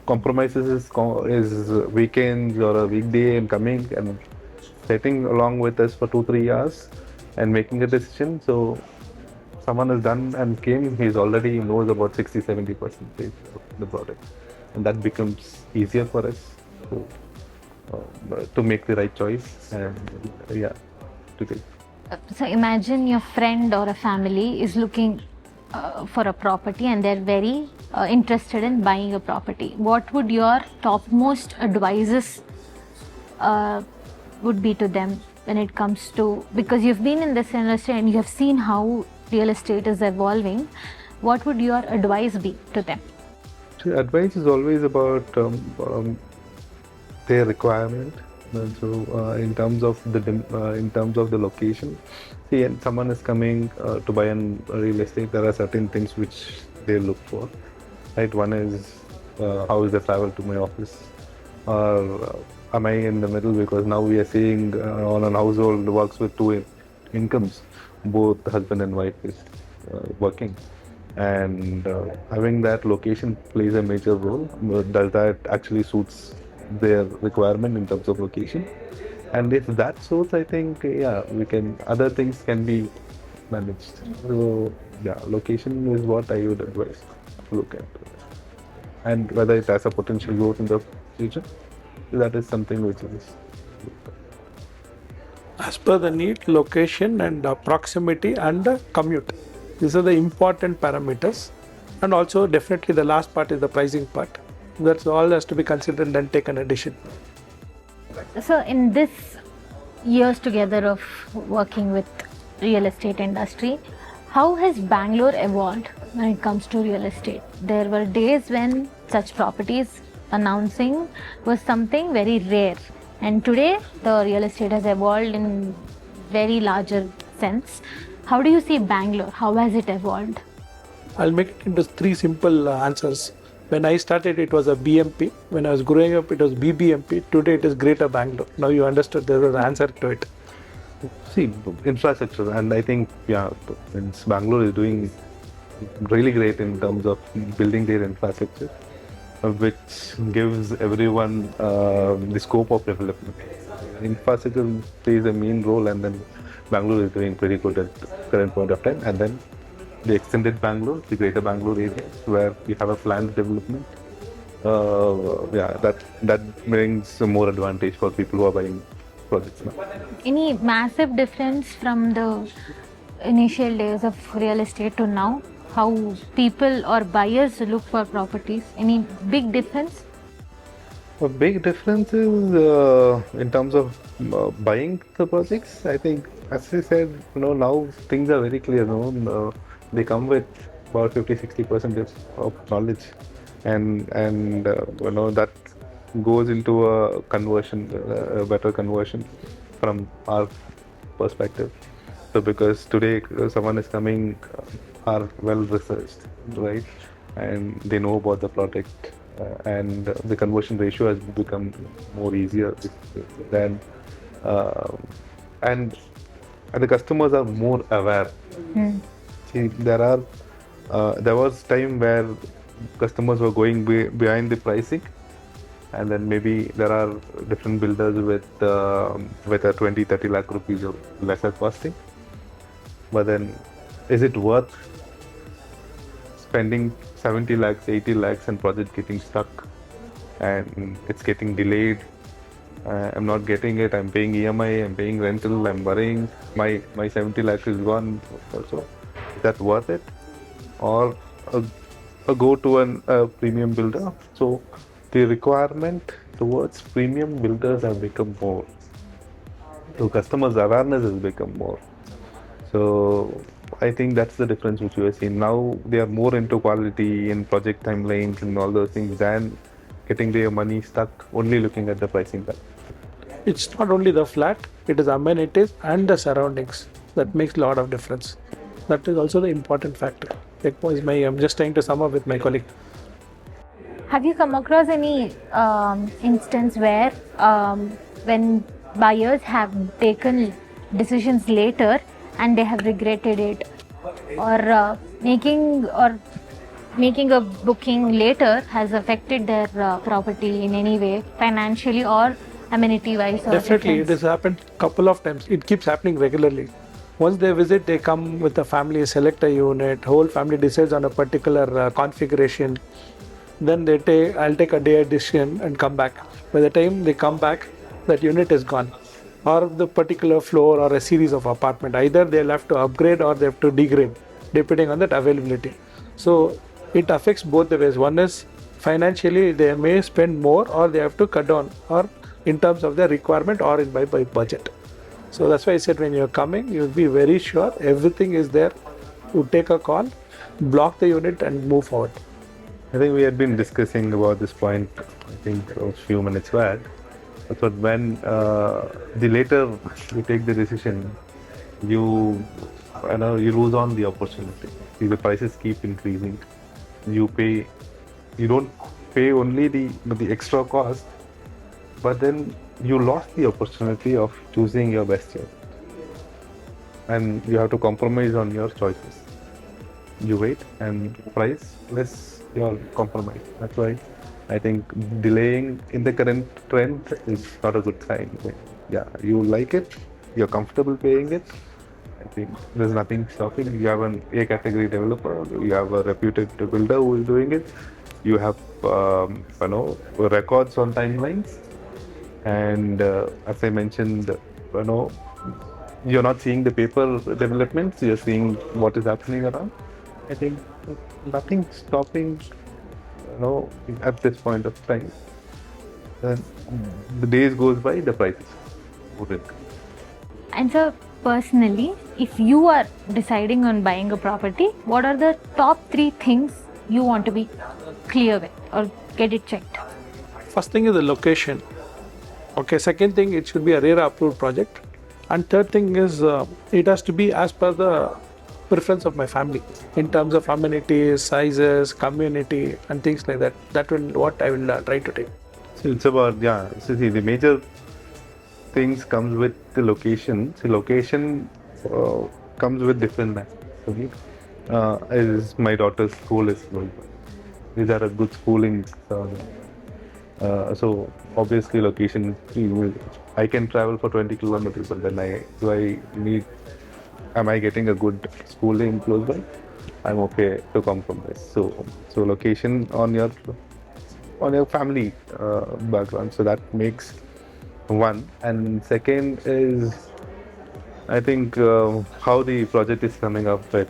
compromises his weekends or a weekday and coming and sitting along with us for 2-3 hours and making a decision. So someone has done and came, he's already knows about 60-70% of the product, and that becomes easier for us to make the right choice and to take. So imagine your friend or a family is looking for a property and they're very interested in buying a property. What would your topmost advices would be to them when it comes to, because you've been in this industry and you have seen how real estate is evolving, what would your advice be to them? So advice is always about their requirement. So in terms of the location, see, and someone is coming to buy an real estate, there are certain things which they look for, right? One is how is the travel to my office, or am I in the middle? Because now we are seeing on an household works with two incomes, both husband and wife is working, and having that location plays a major role. Does that actually suits their requirement in terms of location? And if that suits, I think we can, other things can be managed. So location is what I would advise to look at, and whether it has a potential growth in the future, that is something which is As per the need, location and proximity and commute. These are the important parameters. And also definitely the last part is the pricing part. That's all has to be considered and taken addition. So in this years together of working with real estate industry, how has Bangalore evolved when it comes to real estate? There were days when such properties announcing was something very rare, and today the real estate has evolved in very larger sense. How do you see Bangalore? How has it evolved? I'll make it into three simple answers. When I started, it was a BMP. When I was growing up, it was BBMP. Today, it is Greater Bangalore. Now you understood there was an answer to it. see infrastructure, and I think since Bangalore is doing really great in terms of building their infrastructure, which gives everyone the scope of development. Infrastructure plays a main role, and then Bangalore is doing pretty good at current point of time. And then the extended Bangalore, the greater Bangalore area, where we have a planned development. That brings more advantage for people who are buying projects now. Any massive difference from the initial days of real estate to now? How people or buyers look for properties? Any big difference? A big difference is in terms of buying the projects. I think, as I said, now things are very clear. They come with about 50-60% of knowledge, and that goes into a conversion, a better conversion from our perspective. So because today someone is coming, are well researched, right, and they know about the product, and the conversion ratio has become more easier than, uh, and and the customers are more aware. See, there was time where customers were going behind the pricing, and then maybe there are different builders with a 20-30 lakh rupees of lesser costing. But then, is it worth spending 70 lakhs, 80 lakhs, and project getting stuck, and it's getting delayed? I'm not getting it. I'm paying EMI. I'm paying rental. I'm worrying. My 70 lakhs is gone. Also, is that worth it? Or a go to a premium builder? So the requirement towards premium builders have become more. So customers' awareness has become more. So I think that's the difference which we are seeing now. They are more into quality and project timelines and all those things than getting their money stuck only looking at the pricing tag. It's not only the flat, it is amenities and the surroundings that makes a lot of difference. That is also the important factor. I'm just trying to sum up with my colleague. Have you come across any instance where when buyers have taken decisions later and they have regretted it, or making a booking later has affected their property in any way, financially or amenity wise? Definitely, it has happened couple of times. It keeps happening regularly. Once they visit, they come with the family, select a unit, whole family decides on a particular configuration. Then I'll take a day decision and come back. By the time they come back, that unit is gone. Or the particular floor or a series of apartment. Either they'll have to upgrade or they have to degrade, depending on that availability. So it affects both the ways. One is financially they may spend more or they have to cut down, or in terms of their requirement or in by budget. So that's why I said when you're coming, you'll be very sure everything is there. You take a call, block the unit and move forward. I think we had been discussing about this point, I think a few minutes back. But when the later you take the decision, you lose on the opportunity. See, the prices keep increasing. You don't pay only the extra cost, but then you lost the opportunity of choosing your best unit, and you have to compromise on your choices. You wait and price less your compromise. That's why I think delaying in the current trend is not a good sign. Yeah, you like it, you're comfortable paying it. I think there's nothing stopping. You have an A category developer, you have a reputed builder who is doing it, you have records on timelines, and as I mentioned, you're not seeing the paper developments, you're seeing what is happening around. I think nothing stopping, at this point of time. Then the days goes by, the prices wouldn't. And so, personally, if you are deciding on buying a property, what are the top 3 things you want to be clear with or get it checked? First thing is the location. Okay, second thing, it should be a RERA approved project. And third thing is it has to be as per the preference of my family in terms of amenities, sizes, community, and things like that. That will what I will try to take. So it's about, so see, the major things comes with the location. See, location comes with different aspects. Is my daughter's school is going. These are a good schooling. So obviously location, I can travel for 20 kilometers, but then am I getting a good schooling close by? I'm okay to compromise. So location on your family background. So that makes one. And second is, I think, how the project is coming up with.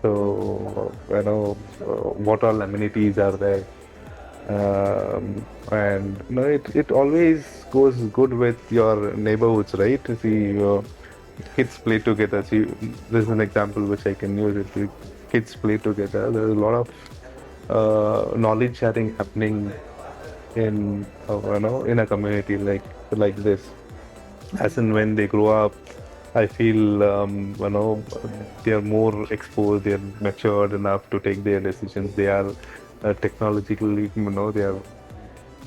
So what all amenities are there, and it always goes good with your neighborhoods, right? See, your kids play together. See, this is an example which I can use. If kids play together, there's a lot of knowledge sharing happening in in a community like this. As and when they grow up, I feel they are more exposed, they are matured enough to take their decisions. They are technologically, they are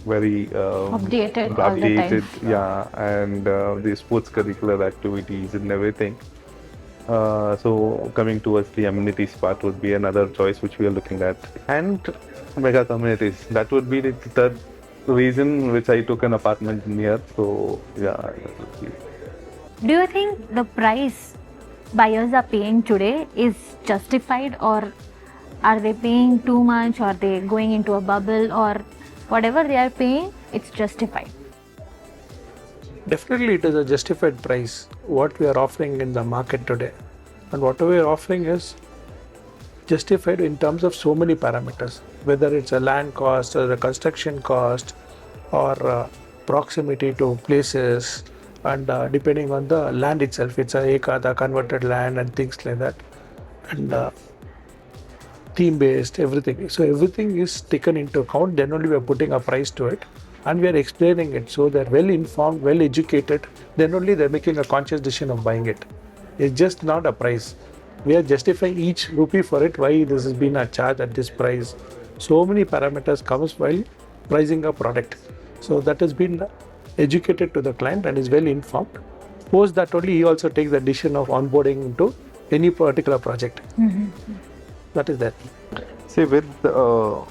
very Updated all the time. updated, yeah, and the sports curricular activities and everything. So coming towards the amenities part would be another choice which we are looking at, and mega communities. That would be the third reason which I took an apartment near. So yeah, that would be. Do you think the price buyers are paying today is justified, or are they paying too much, or they going into a bubble, or whatever they are paying, it's justified? Definitely, it is a justified price what we are offering in the market today, and whatever we are offering is justified in terms of so many parameters, whether it's a land cost or the construction cost or proximity to places, and depending on the land itself, it's a acre, the converted land and things like that, and theme based everything. So everything is taken into account. Then only we are putting a price to it, and we are explaining it so they're well informed, well educated. Then only they're making a conscious decision of buying it. It's just not a price. We are justifying each rupee for it, why this has been a charge at this price. So many parameters comes while pricing a product. So that has been educated to the client and is well informed. Post that only he also takes the decision of onboarding into any particular project. That is that. See, with the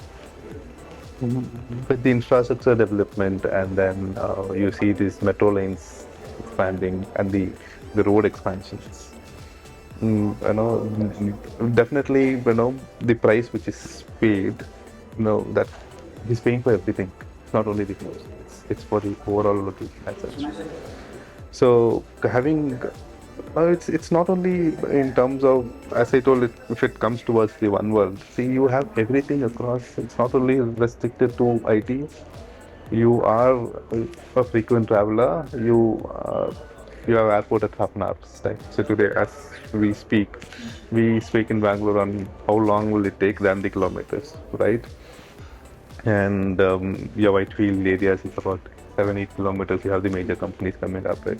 infrastructure development, and then you see these metro lanes expanding and the road expansions. Definitely, the price which is paid, that he's paying for everything. It's not only the clothes. It's for the overall location as such. So having it's not only in terms of, as I told, if it comes towards the one world. See, you have everything across. It's not only restricted to IT. You are a frequent traveler. You have airport at half an hour's time. So today, as we speak in Bangalore on how long will it take than the kilometers, right? And your Whitefield areas is about 7-8 kilometers. You have the major companies coming up, right?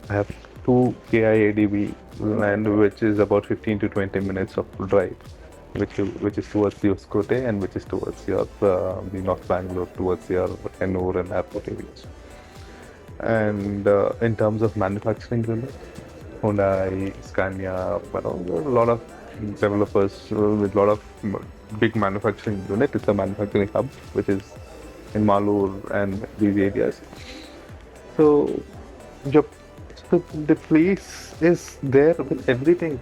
I have 2 KIADB land, which is about 15 to 20 minutes of drive, which is towards the Hoskote and which is towards your the North Bangalore, towards your Ennore and airport areas. And in terms of manufacturing units, Hyundai, Scania, a lot of developers with a lot of big manufacturing unit. It's a manufacturing hub which is in Malur and these areas. So the place is there with everything.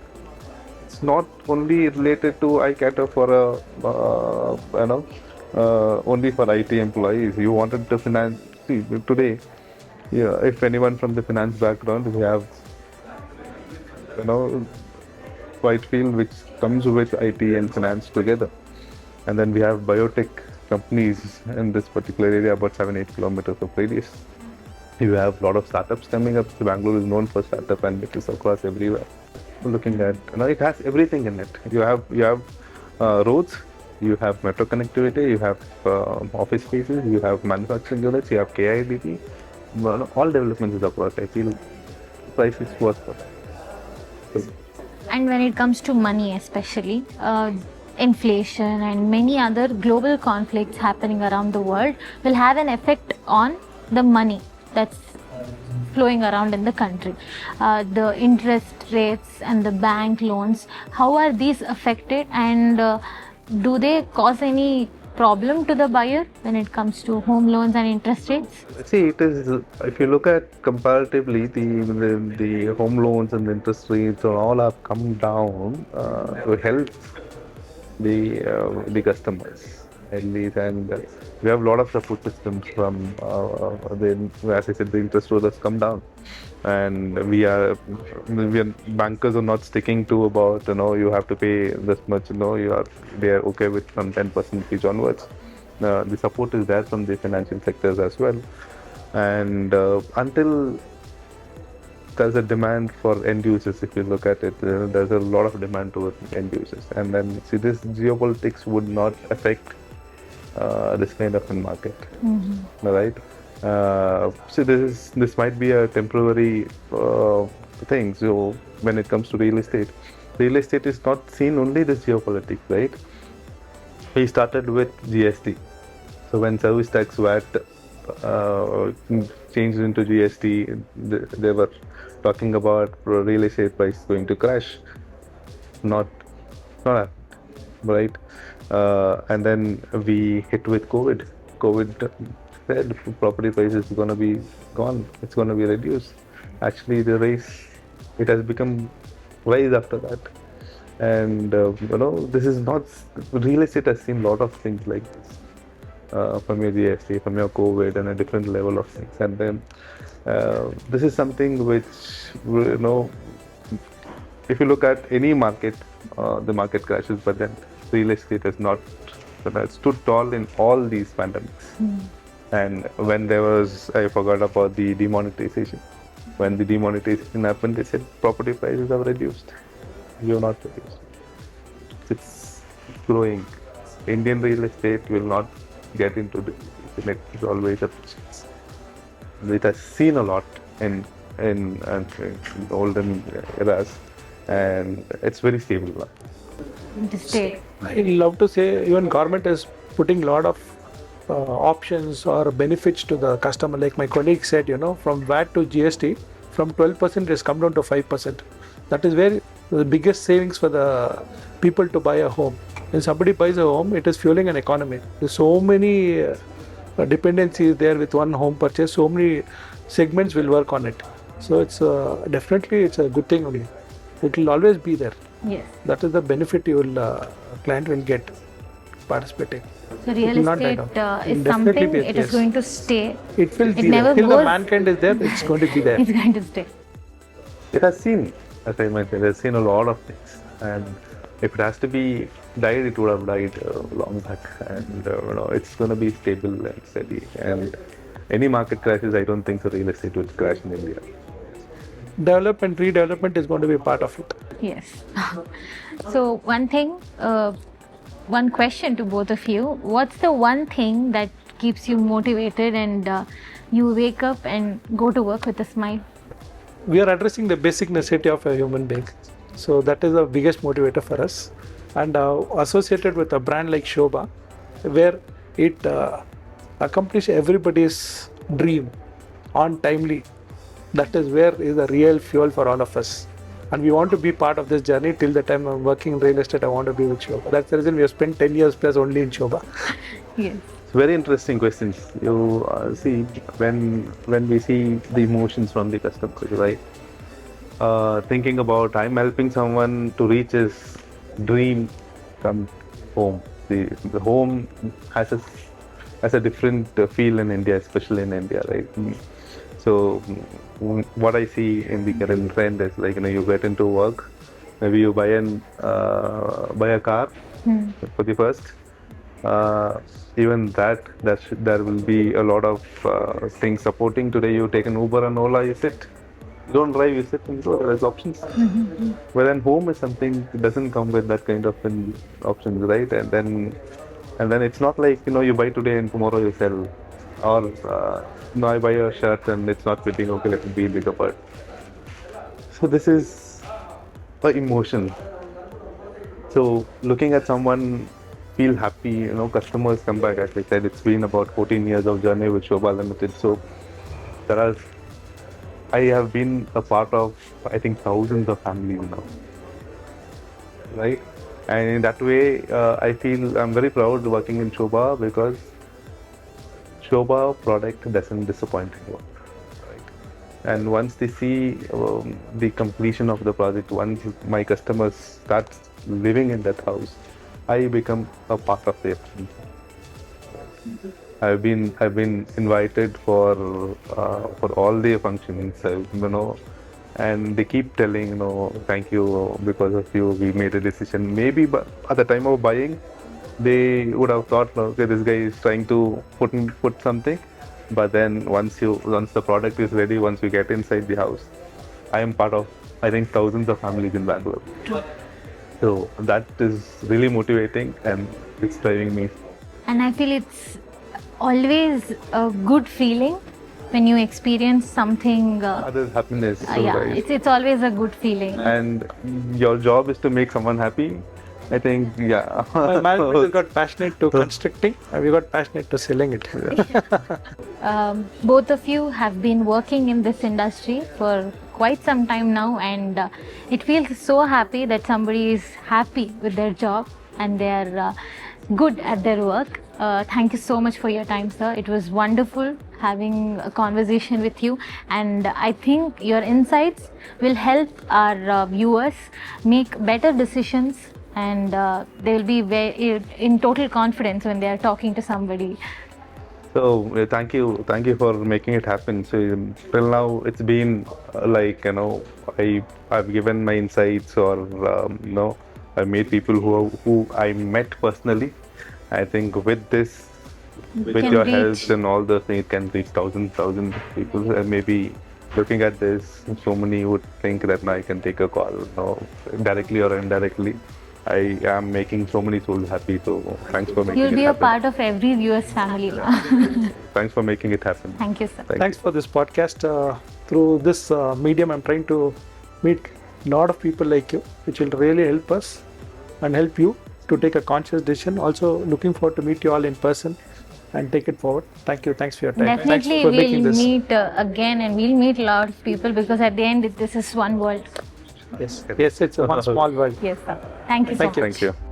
It's not only related to I cater for only for IT employees. You wanted to finance. See, today, yeah, if anyone from the finance background, we have Whitefield, which comes with IT and finance together, and then we have biotech companies in this particular area, about 7-8 kilometers of radius. You have a lot of startups coming up. Bangalore is known for startup, and it is across everywhere. Looking at, it has everything in it. You have roads, you have metro connectivity, you have office spaces, you have manufacturing units, you have KIDP. All developments is across. I feel price is worth it. And when it comes to money, especially inflation and many other global conflicts happening around the world will have an effect on the money that's flowing around in the country. The interest rates and the bank loans, how are these affected, and do they cause any problem to the buyer when it comes to home loans and interest rates? See, it is, if you look at comparatively, the home loans and the interest rates all have come down to help the customers. And we have a lot of support systems from as I said, the interest rate has come down, and bankers are not sticking to about you have to pay this much. They are okay with from 10% onwards. The support is there from the financial sectors as well, and until there's a demand for end users. If you look at it, there's a lot of demand towards end users, and then see, this geopolitics would not affect this kind of a market, right? So this might be a temporary thing. So when it comes to real estate is not seen only this geopolitics, right? We started with GST. So when service tax VAT changed into GST, they were talking about real estate price going to crash. Not happened, right? And then we hit with COVID. COVID said property price is going to be gone. It's going to be reduced. Actually, it has become rise after that. And this is not real estate has seen a lot of things like this. From your GST, from your COVID, and a different level of things. And then this is something which, if you look at any market, the market crashes, but then real estate has not stood tall in all these pandemics. And when there was, I forgot about the demonetization. When the demonetization happened, they said property prices have reduced. You have not reduced. It's growing. Indian real estate will not get into this. It's always a process. It has seen a lot in olden eras, and it's very stable now. The state. I love to say even government is putting a lot of options or benefits to the customer. Like my colleague said, from VAT to GST, from 12% it has come down to 5%. That is where the biggest savings for the people to buy a home. When somebody buys a home, it is fueling an economy. There's so many dependencies there with one home purchase. So many segments will work on it. So it's definitely it's a good thing only. It will always be there. Yes. That is the benefit client will get participating. So real estate is something, it is going to stay. It will be never there. Till goes. the mankind is there, it's going to be there. It's going to stay. It has seen, as I mentioned, it has seen a lot of things. And if it has to be died, it would have died long back. And it's going to be stable and steady. And any market crashes, I don't think so real estate will crash in India. Development, redevelopment is going to be part of it. Yes. So one thing, one question to both of you. What's the one thing that keeps you motivated and you wake up and go to work with a smile? We are addressing the basic necessity of a human being. So that is the biggest motivator for us. And associated with a brand like Sobha, where it accomplishes everybody's dream on timely. That is where is the real fuel for all of us. And we want to be part of this journey. Till the time I'm working in real estate, I want to be with Sobha. That's the reason we have spent 10 years plus only in Sobha. Yes. Very interesting questions. You see, when we see the emotions from the customers, right? Thinking about I'm helping someone to reach his dream come home. The home has a different feel in India, especially in India, right? So what I see in the current trend is you get into work, maybe you buy a car for the first. Even there will be a lot of things supporting. Today you take an Uber and Ola, you sit. You don't drive, you sit and go. There's options. But then home is something that doesn't come with that kind of options, right? And then it's not like you buy today and tomorrow you sell, or I buy a shirt and it's not fitting. Okay, let me be bigger part. So this is an emotion. So looking at someone feel happy, customers come back. As I said, it's been about 14 years of journey with Sobha Limited. So I have been a part of, I think, thousands of families now, right? And in that way, I feel I'm very proud working in Sobha because Sobha product doesn't disappoint anyone, right? And once they see the completion of the project, once my customers start living in that house, I become a part of their family. I've been invited for all their functions, and they keep telling, thank you, because of you we made a decision. Maybe at the time of buying, they would have thought, okay, this guy is trying to put something. But then once the product is ready, once we get inside the house, I am part of, I think, thousands of families in Bangalore. So that is really motivating and it's driving me And I feel it's always a good feeling when you experience something. Others' happiness. So, Yeah, right? it's always a good feeling. And your job is to make someone happy. I think, yeah. My management has got passionate to constructing, and we got passionate to selling it. Both of you have been working in this industry for quite some time now, and it feels so happy that somebody is happy with their job and they are good at their work. Thank you so much for your time, sir. It was wonderful having a conversation with you, and I think your insights will help our viewers make better decisions, and they will be in total confidence when they are talking to somebody. So thank you for making it happen. So till now it's been like, I've given my insights, or I made people who I met personally. I think with this, with can your reach- help and all the things, it can reach thousands of people. And maybe looking at this, so many would think that now I can take a call, directly or indirectly. I am making so many souls happy. So thanks for making You'll it be a happen. part of every viewer's family now. Thanks for making it happen. Thank you, sir. Thanks for this podcast. Through this medium, I'm trying to meet a lot of people like you, which will really help us and help you to take a conscious decision. Also, looking forward to meet you all in person and take it forward. Thank you. Thanks for your time. Definitely, Thanks for making we'll this. meet again, and we'll meet a lot of people, because at the end, this is one world. Yes, it's a one small world. Yes, sir. Thank you so Thank much. you. Thank you.